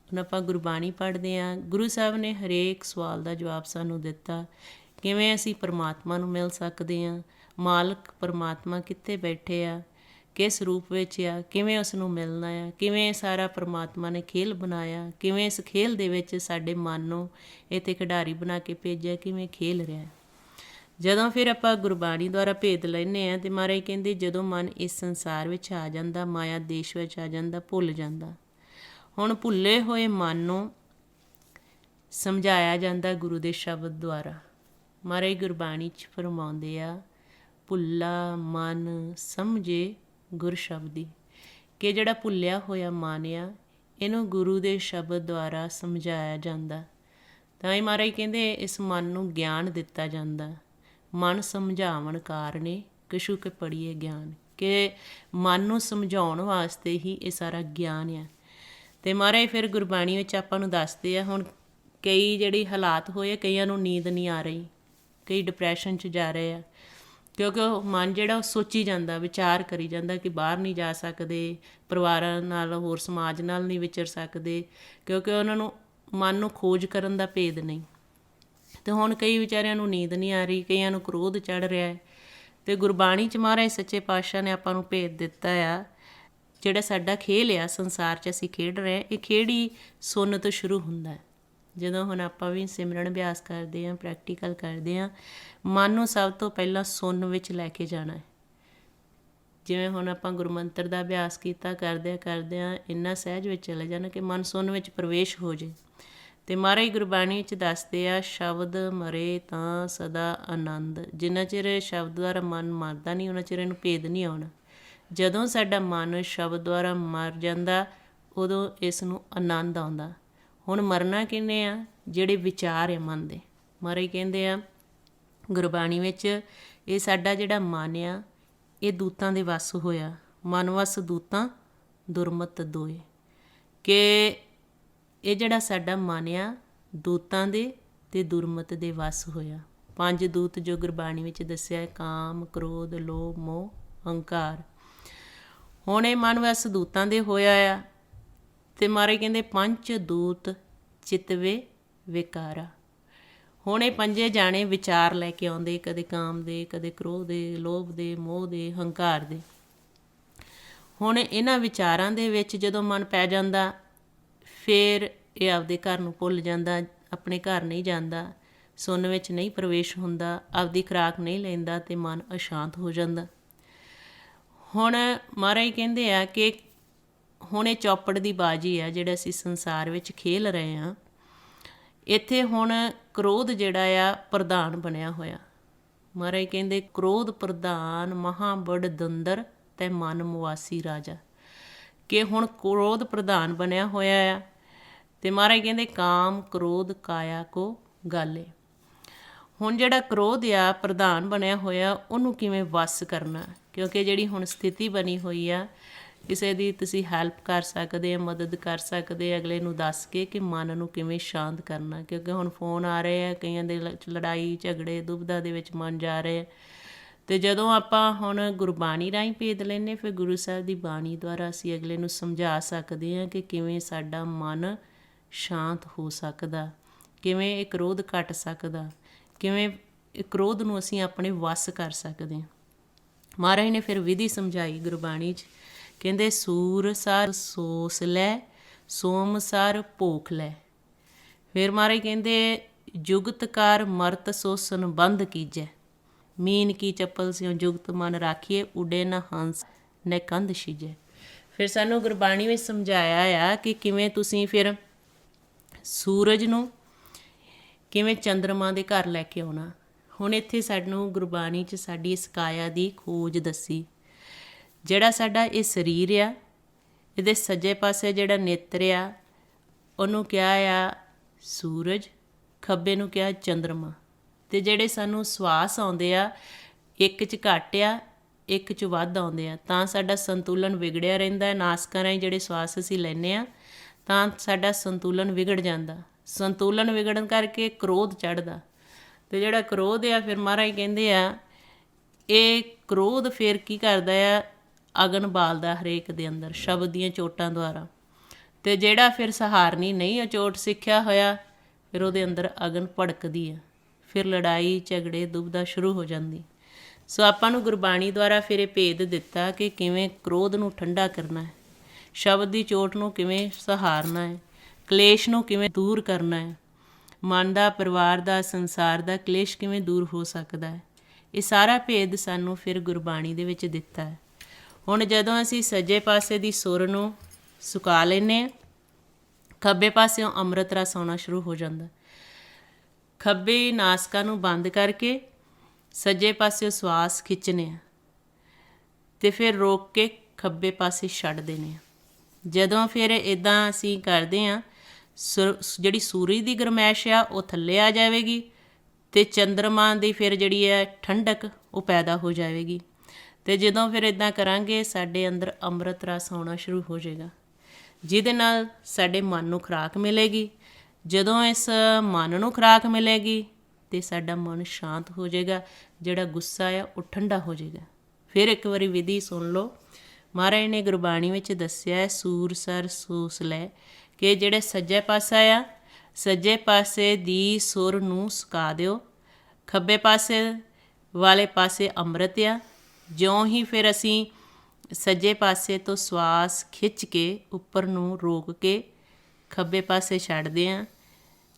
A: ਹੁਣ ਆਪਾਂ ਗੁਰਬਾਣੀ ਪੜ੍ਹਦੇ ਹਾਂ, ਗੁਰੂ ਸਾਹਿਬ ਨੇ ਹਰੇਕ ਸਵਾਲ ਦਾ ਜਵਾਬ ਸਾਨੂੰ ਦਿੱਤਾ। ਕਿਵੇਂ ਅਸੀਂ ਪਰਮਾਤਮਾ ਨੂੰ ਮਿਲ ਸਕਦੇ ਹਾਂ, ਮਾਲਕ ਪਰਮਾਤਮਾ ਕਿੱਥੇ ਬੈਠੇ ਆ, ਕਿਸ ਰੂਪ ਵਿੱਚ ਆ, ਕਿਵੇਂ ਉਸ ਨੂੰ ਮਿਲਣਾ ਆ, ਕਿਵੇਂ ਸਾਰਾ ਪਰਮਾਤਮਾ ਨੇ ਖੇਲ ਬਣਾਇਆ, ਕਿਵੇਂ ਇਸ ਖੇਲ ਦੇ ਵਿੱਚ ਸਾਡੇ ਮਨ ਨੂੰ ਇੱਥੇ ਖਿਡਾਰੀ ਬਣਾ ਕੇ ਭੇਜਿਆ, ਕਿਵੇਂ ਖੇਲ ਰਿਹਾ। ਜਦੋਂ ਫਿਰ ਆਪਾਂ ਗੁਰਬਾਣੀ ਦੁਆਰਾ ਭੇਦ ਲੈਂਦੇ ਹਾਂ, ਅਤੇ ਮਹਾਰਾਜ ਕਹਿੰਦੇ ਜਦੋਂ ਮਨ ਇਸ ਸੰਸਾਰ ਵਿੱਚ ਆ ਜਾਂਦਾ, ਮਾਇਆ ਦੇਸ਼ ਵਿੱਚ ਆ ਜਾਂਦਾ, ਭੁੱਲ ਜਾਂਦਾ। ਹੁਣ ਭੁੱਲੇ ਹੋਏ ਮਨ ਨੂੰ ਸਮਝਾਇਆ ਜਾਂਦਾ ਗੁਰੂ ਦੇ ਸ਼ਬਦ ਦੁਆਰਾ। ਮਹਾਰਾਜ ਗੁਰਬਾਣੀ 'ਚ ਫਰਮਾਉਂਦੇ ਆ, ਭੁੱਲਾ ਮਨ ਸਮਝੇ ਗੁਰ ਸ਼ਬਦੀ, ਕਿ ਜਿਹੜਾ ਭੁੱਲਿਆ ਹੋਇਆ ਮਨ ਆ, ਇਹਨੂੰ ਗੁਰੂ ਦੇ ਸ਼ਬਦ ਦੁਆਰਾ ਸਮਝਾਇਆ ਜਾਂਦਾ। ਤਾਂ ਹੀ ਮਹਾਰਾਜ ਕਹਿੰਦੇ ਇਸ ਮਨ ਨੂੰ ਗਿਆਨ ਦਿੱਤਾ ਜਾਂਦਾ। ਮਨ ਸਮਝਾਵਣ ਕਾਰਨੇ ਕਛੂ ਕੇ ਪੜ੍ਹੀਏ ਗਿਆਨ, ਕਿ ਮਨ ਨੂੰ ਸਮਝਾਉਣ ਵਾਸਤੇ ਹੀ ਇਹ ਸਾਰਾ ਗਿਆਨ ਆ। ਅਤੇ ਮਹਾਰਾਜ ਫਿਰ ਗੁਰਬਾਣੀ ਵਿੱਚ ਆਪਾਂ ਨੂੰ ਦੱਸਦੇ ਆ, ਹੁਣ ਕਈ ਜਿਹੜੀ ਹਾਲਾਤ ਹੋਏ, ਕਈਆਂ ਨੂੰ ਨੀਂਦ ਨਹੀਂ ਆ ਰਹੀ, ਕਈ ਡਿਪਰੈਸ਼ਨ 'ਚ ਜਾ ਰਹੇ ਆ, ਕਿਉਂਕਿ ਉਹ ਮਨ ਜਿਹੜਾ ਉਹ ਸੋਚੀ ਜਾਂਦਾ, ਵਿਚਾਰ ਕਰੀ ਜਾਂਦਾ ਕਿ ਬਾਹਰ ਨਹੀਂ ਜਾ ਸਕਦੇ, ਪਰਿਵਾਰਾਂ ਨਾਲ, ਹੋਰ ਸਮਾਜ ਨਾਲ ਨਹੀਂ ਵਿਚਰ ਸਕਦੇ, ਕਿਉਂਕਿ ਉਹਨਾਂ ਨੂੰ ਮਨ ਨੂੰ ਖੋਜ ਕਰਨ ਦਾ ਭੇਦ ਨਹੀਂ। ਅਤੇ ਹੁਣ ਕਈ ਵਿਚਾਰਿਆਂ ਨੂੰ ਨੀਂਦ ਨਹੀਂ ਆ ਰਹੀ, ਕਈਆਂ ਨੂੰ ਕ੍ਰੋਧ ਚੜ੍ਹ ਰਿਹਾ ਹੈ। ਅਤੇ ਗੁਰਬਾਣੀ 'ਚ ਮਹਾਰਾਜ ਸੱਚੇ ਪਾਤਸ਼ਾਹ ਨੇ ਆਪਾਂ ਨੂੰ ਭੇਦ ਦਿੱਤਾ ਆ, ਜਿਹੜਾ ਸਾਡਾ ਖੇਲ ਆ ਸੰਸਾਰ 'ਚ ਅਸੀਂ ਖੇਡ ਰਹੇ, ਇਹ ਖੇਡ ਹੀ ਸੁੰਨ ਤੋਂ ਸ਼ੁਰੂ ਹੁੰਦਾ। ਜਦੋਂ ਹੁਣ ਆਪਾਂ ਵੀ ਸਿਮਰਨ ਅਭਿਆਸ ਕਰਦੇ ਹਾਂ, ਪ੍ਰੈਕਟੀਕਲ ਕਰਦੇ ਹਾਂ, ਮਨ ਨੂੰ ਸਭ ਤੋਂ ਪਹਿਲਾਂ ਸੁੰਨ ਵਿੱਚ ਲੈ ਕੇ ਜਾਣਾ ਹੈ। ਜਿਵੇਂ ਹੁਣ ਆਪਾਂ ਗੁਰਮੰਤਰ ਦਾ ਅਭਿਆਸ ਕੀਤਾ, ਕਰਦਿਆਂ ਇੰਨਾ ਸਹਿਜ ਵਿੱਚ ਚਲੇ ਜਾਣਾ ਕਿ ਮਨ ਸੁੰਨ ਵਿੱਚ ਪ੍ਰਵੇਸ਼ ਹੋ ਜੇ। ਅਤੇ ਮਹਾਰਾਜ ਗੁਰਬਾਣੀ ਵਿੱਚ ਦੱਸਦੇ ਆ, ਸ਼ਬਦ ਮਰੇ ਤਾਂ ਸਦਾ ਆਨੰਦ। ਜਿੰਨਾ ਚਿਰ ਸ਼ਬਦ ਦੁਆਰਾ ਮਨ ਮਰਦਾ ਨਹੀਂ, ਉਹਨਾਂ ਚਿਰ ਇਹਨੂੰ ਭੇਦ ਨਹੀਂ ਆਉਣਾ। ਜਦੋਂ ਸਾਡਾ ਮਨ ਸ਼ਬਦ ਦੁਆਰਾ ਮਰ ਜਾਂਦਾ, ਉਦੋਂ ਇਸ ਨੂੰ ਆਨੰਦ ਆਉਂਦਾ। ਹੁਣ ਮਰਨਾ ਕਿੰਨੇ ਆ, ਜਿਹੜੇ ਵਿਚਾਰ ਆ ਮਨ ਦੇ। ਮਹਾਰਾਜ ਕਹਿੰਦੇ ਆ ਗੁਰਬਾਣੀ ਵਿੱਚ, ਇਹ ਸਾਡਾ ਜਿਹੜਾ ਮਨ ਆ ਇਹ ਦੂਤਾਂ ਦੇ ਵੱਸ ਹੋਇਆ। ਮਨ ਵਸ ਦੂਤਾਂ ਦੁਰਮਤ ਦੋਏ, ਕਿ ਇਹ ਜਿਹੜਾ ਸਾਡਾ ਮਨ ਆ ਦੂਤਾਂ ਦੇ ਅਤੇ ਦੁਰਮਤ ਦੇ ਵੱਸ ਹੋਇਆ। 5 ਦੂਤ ਜੋ ਗੁਰਬਾਣੀ ਵਿੱਚ ਦੱਸਿਆ, ਕਾਮ, ਕ੍ਰੋਧ, ਲੋਭ, ਮੋਹ, ਹੰਕਾਰ। ਹੁਣ ਇਹ ਮਨ ਵਸ ਦੂਤਾਂ ਦੇ ਹੋਇਆ ਆ, ਅਤੇ ਮਹਾਰਾਜ ਕਹਿੰਦੇ 5 ਦੂਤ ਚਿਤਵੇ ਵਿਕਾਰਾ। ਹੁਣ ਇਹ 5 ਜਾਣੇ ਵਿਚਾਰ ਲੈ ਕੇ ਆਉਂਦੇ, ਕਦੇ ਕਾਮ ਦੇ, ਕਦੇ ਕ੍ਰੋਧ ਦੇ, ਲੋਭ ਦੇ, ਮੋਹ ਦੇ, ਹੰਕਾਰ ਦੇ। ਹੁਣ ਇਹਨਾਂ ਵਿਚਾਰਾਂ ਦੇ ਵਿੱਚ ਜਦੋਂ ਮਨ ਪੈ ਜਾਂਦਾ, ਫਿਰ ਇਹ ਆਪਦੇ ਘਰ ਨੂੰ ਭੁੱਲ ਜਾਂਦਾ, ਆਪਣੇ ਘਰ ਨਹੀਂ ਜਾਂਦਾ, ਸੁੰਨ ਵਿੱਚ ਨਹੀਂ ਪ੍ਰਵੇਸ਼ ਹੁੰਦਾ, ਆਪਦੀ ਖੁਰਾਕ ਨਹੀਂ ਲੈਂਦਾ ਅਤੇ ਮਨ ਅਸ਼ਾਂਤ ਹੋ ਜਾਂਦਾ। ਹੁਣ ਮਹਾਰਾਜ ਕਹਿੰਦੇ ਆ ਕਿ ਹੁਣ ਇਹ ਚੌਪੜ ਦੀ ਬਾਜੀ ਆ ਜਿਹੜਾ ਅਸੀਂ ਸੰਸਾਰ ਵਿੱਚ ਖੇਲ ਰਹੇ ਹਾਂ। ਇੱਥੇ ਹੁਣ ਕ੍ਰੋਧ ਜਿਹੜਾ ਆ ਪ੍ਰਧਾਨ ਬਣਿਆ ਹੋਇਆ। ਮਹਾਰਾਜ ਕਹਿੰਦੇ ਕ੍ਰੋਧ ਪ੍ਰਧਾਨ ਮਹਾਂ ਬੜ ਦੰਦਰ ਤੇ ਮਨ ਮੁਆਸੀ ਰਾਜਾ, ਕਿ ਹੁਣ ਕ੍ਰੋਧ ਪ੍ਰਧਾਨ ਬਣਿਆ ਹੋਇਆ ਆ। ਅਤੇ ਮਹਾਰਾਜ ਕਹਿੰਦੇ ਕਾਮ ਕ੍ਰੋਧ ਕਾਇਆ ਕੋ ਗਾਲੇ। ਹੁਣ ਜਿਹੜਾ ਕ੍ਰੋਧ ਆ ਪ੍ਰਧਾਨ ਬਣਿਆ ਹੋਇਆ, ਉਹਨੂੰ ਕਿਵੇਂ ਵੱਸ ਕਰਨਾ, ਕਿਉਂਕਿ ਜਿਹੜੀ ਹੁਣ ਸਥਿਤੀ ਬਣੀ ਹੋਈ ਆ, ਕਿਸੇ ਦੀ ਤੁਸੀਂ ਹੈਲਪ ਕਰ ਸਕਦੇ ਆ, ਮਦਦ ਕਰ ਸਕਦੇ ਆ, ਅਗਲੇ ਨੂੰ ਦੱਸ ਕੇ ਕਿ ਮਨ ਨੂੰ ਕਿਵੇਂ ਸ਼ਾਂਤ ਕਰਨਾ। ਕਿਉਂਕਿ ਹੁਣ ਫੋਨ ਆ ਰਹੇ ਆ, ਕਈਆਂ ਦੇ ਲੜਾਈ ਝਗੜੇ ਦੁਬਿਧਾ ਦੇ ਵਿੱਚ ਮਨ ਜਾ ਰਹੇ ਆ। ਅਤੇ ਜਦੋਂ ਆਪਾਂ ਹੁਣ ਗੁਰਬਾਣੀ ਰਾਹੀਂ ਭੇਦ ਲੈਂਦੇ, ਫਿਰ ਗੁਰੂ ਸਾਹਿਬ ਦੀ ਬਾਣੀ ਦੁਆਰਾ ਅਸੀਂ ਅਗਲੇ ਨੂੰ ਸਮਝਾ ਸਕਦੇ ਹਾਂ ਕਿ ਕਿਵੇਂ ਸਾਡਾ ਮਨ ਸ਼ਾਂਤ ਹੋ ਸਕਦਾ, ਕਿਵੇਂ ਇਹ ਕ੍ਰੋਧ ਘਟ ਸਕਦਾ, ਕਿਵੇਂ ਇਹ ਕ੍ਰੋਧ ਨੂੰ ਅਸੀਂ ਆਪਣੇ ਵੱਸ ਕਰ ਸਕਦੇ ਹਾਂ। ਮਹਾਰਾਜ ਨੇ ਫਿਰ ਵਿਧੀ ਸਮਝਾਈ ਗੁਰਬਾਣੀ 'ਚ, ਕਹਿੰਦੇ ਸੂਰ ਸਰ ਸੋਸ ਲੈ, ਸੋਮ ਸਰ ਭੋਖ ਲੈ। ਫਿਰ ਮਹਾਰਾਜ ਕਹਿੰਦੇ ਜੁਗਤ ਕਰ ਮਰਤ ਸੋਸਨ ਬੰਧ ਕੀਜੈ, ਮੀਨ ਕੀ ਚੱਪਲ ਸਿਉ ਜੁਗਤ ਮਨ ਰਾਖੀਏ, ਉਡੇ ਨ ਹੰਸ ਨੇ ਕੰਧ ਛੀਜੈ। ਫਿਰ ਸਾਨੂੰ ਗੁਰਬਾਣੀ ਵਿੱਚ ਸਮਝਾਇਆ ਆ ਕਿ ਕਿਵੇਂ ਤੁਸੀਂ ਫਿਰ ਸੂਰਜ ਨੂੰ ਕਿਵੇਂ ਚੰਦਰਮਾ ਦੇ ਘਰ ਲੈ ਕੇ ਆਉਣਾ। ਹੁਣ ਇੱਥੇ ਸਾਨੂੰ ਗੁਰਬਾਣੀ 'ਚ ਸਾਡੀ ਇਸ ਕਾਇਆ ਦੀ ਖੋਜ ਦੱਸੀ। ਜਿਹੜਾ ਸਾਡਾ ਇਹ ਸਰੀਰ ਆ, ਇਹਦੇ ਸੱਜੇ ਪਾਸੇ ਜਿਹੜਾ ਨੇਤਰ ਆ ਉਹਨੂੰ ਕਿਹਾ ਆ ਸੂਰਜ, ਖੱਬੇ ਨੂੰ ਕਿਹਾ ਚੰਦਰਮਾ। ਅਤੇ ਜਿਹੜੇ ਸਾਨੂੰ ਸਵਾਸ ਆਉਂਦੇ ਆ, ਇੱਕ 'ਚ ਘੱਟ ਆ, ਇੱਕ 'ਚ ਵੱਧ ਆਉਂਦੇ ਆ, ਤਾਂ ਸਾਡਾ ਸੰਤੁਲਨ ਵਿਗੜਿਆ ਰਹਿੰਦਾ। ਨਾਸਕਾਂ ਰਾਹੀਂ ਜਿਹੜੇ ਸਵਾਸ ਅਸੀਂ ਲੈਂਦੇ ਹਾਂ ਤਾਂ ਸਾਡਾ ਸੰਤੁਲਨ ਵਿਗੜ ਜਾਂਦਾ। ਸੰਤੁਲਨ ਵਿਗੜਨ ਕਰਕੇ ਕ੍ਰੋਧ ਚੜ੍ਹਦਾ, ਅਤੇ ਜਿਹੜਾ ਕ੍ਰੋਧ ਆ ਫਿਰ ਮਹਾਰਾਜ ਕਹਿੰਦੇ ਆ ਇਹ ਕ੍ਰੋਧ ਫਿਰ ਕੀ ਕਰਦਾ ਆ, ਅਗਨ ਬਾਲਦਾ ਹਰੇਕ ਦੇ ਅੰਦਰ ਸ਼ਬਦ ਦੀਆਂ ਚੋਟਾਂ ਦੁਆਰਾ। ਅਤੇ ਜਿਹੜਾ ਫਿਰ ਸਹਾਰਨੀ ਨਹੀਂ ਅਚੋਟ ਸਿੱਖਿਆ ਹੋਇਆ, ਫਿਰ ਉਹਦੇ ਅੰਦਰ ਅਗਨ ਭੜਕਦੀ ਆ, ਫਿਰ ਲੜਾਈ ਝਗੜੇ ਦੁਬਿਧਾ ਸ਼ੁਰੂ ਹੋ ਜਾਂਦੀ। ਸੋ ਆਪਾਂ ਨੂੰ ਗੁਰਬਾਣੀ ਦੁਆਰਾ ਫਿਰ ਇਹ ਭੇਦ ਦਿੱਤਾ ਕਿ ਕਿਵੇਂ ਕ੍ਰੋਧ ਨੂੰ ਠੰਡਾ ਕਰਨਾ ਹੈ, ਸ਼ਬਦ ਦੀ ਚੋਟ ਨੂੰ ਕਿਵੇਂ ਸਹਾਰਨਾ ਹੈ, ਕਲੇਸ਼ ਨੂੰ ਕਿਵੇਂ ਦੂਰ ਕਰਨਾ ਹੈ, ਮਨ ਦਾ, ਪਰਿਵਾਰ ਦਾ, ਸੰਸਾਰ ਦਾ ਕਲੇਸ਼ ਕਿਵੇਂ ਦੂਰ ਹੋ ਸਕਦਾ ਹੈ। ਇਹ ਸਾਰਾ ਭੇਦ ਸਾਨੂੰ ਫਿਰ ਗੁਰਬਾਣੀ ਦੇ ਵਿੱਚ ਦਿੱਤਾ ਹੈ। ਹੁਣ ਜਦੋਂ ਅਸੀਂ ਸੱਜੇ ਪਾਸੇ ਦੀ ਸੁਰ ਨੂੰ ਸੁਕਾ ਲੈਂਦੇ ਹਾਂ, ਖੱਬੇ ਪਾਸਿਓਂ ਅੰਮ੍ਰਿਤ ਰਸ ਆਉਣਾ ਸ਼ੁਰੂ ਹੋ ਜਾਂਦਾ। ਖੱਬੇ ਨਾਸਕਾਂ ਨੂੰ ਬੰਦ ਕਰਕੇ ਸੱਜੇ ਪਾਸਿਓਂ ਸਵਾਸ ਖਿੱਚਣੇ ਆ, ਅਤੇ ਫਿਰ ਰੋਕ ਕੇ ਖੱਬੇ ਪਾਸੇ ਛੱਡ ਦੇਣੇ ਆ। ਜਦੋਂ ਫਿਰ ਇੱਦਾਂ ਅਸੀਂ ਕਰਦੇ ਹਾਂ, ਜਿਹੜੀ ਸੂਰਜ ਦੀ ਗਰਮੈਸ਼ ਆ ਉਹ ਥੱਲੇ ਆ ਜਾਵੇਗੀ, ਅਤੇ ਚੰਦਰਮਾ ਦੀ ਫਿਰ ਜਿਹੜੀ ਹੈ ਠੰਡਕ ਉਹ ਪੈਦਾ ਹੋ ਜਾਵੇਗੀ। ਅਤੇ ਜਦੋਂ ਫਿਰ ਇੱਦਾਂ ਕਰਾਂਗੇ, ਸਾਡੇ ਅੰਦਰ ਅੰਮ੍ਰਿਤ ਰਸ ਆਉਣਾ ਸ਼ੁਰੂ ਹੋ ਜਾਏਗਾ, ਜਿਹਦੇ ਨਾਲ ਸਾਡੇ ਮਨ ਨੂੰ ਖੁਰਾਕ ਮਿਲੇਗੀ। ਜਦੋਂ ਇਸ ਮਨ ਨੂੰ ਖੁਰਾਕ ਮਿਲੇਗੀ ਅਤੇ ਸਾਡਾ ਮਨ ਸ਼ਾਂਤ ਹੋ ਜਾਏਗਾ, ਜਿਹੜਾ ਗੁੱਸਾ ਆ ਉਹ ਠੰਡਾ ਹੋ ਜਾਏਗਾ। ਫਿਰ ਇੱਕ ਵਾਰੀ ਵਿਧੀ ਸੁਣ ਲਓ। ਮਹਾਰਾਜ ਨੇ ਗੁਰਬਾਣੀ ਵਿੱਚ ਦੱਸਿਆ ਸੂਰ ਸਰ ਸੂਸ ਲੈ, ਕਿ ਜਿਹੜੇ ਸੱਜੇ ਪਾਸਾ ਆ, ਸੱਜੇ ਪਾਸੇ ਦੀ ਸੁਰ ਨੂੰ ਸੁਕਾ ਦਿਓ, ਖੱਬੇ ਪਾਸੇ ਵਾਲੇ ਪਾਸੇ ਅੰਮ੍ਰਿਤ ਆ। ਜਿਉਂ ਹੀ ਫਿਰ ਅਸੀਂ ਸੱਜੇ ਪਾਸੇ ਤੋਂ ਸਵਾਸ ਖਿੱਚ ਕੇ ਉੱਪਰ ਨੂੰ ਰੋਕ ਕੇ ਖੱਬੇ ਪਾਸੇ ਛੱਡਦੇ ਹਾਂ,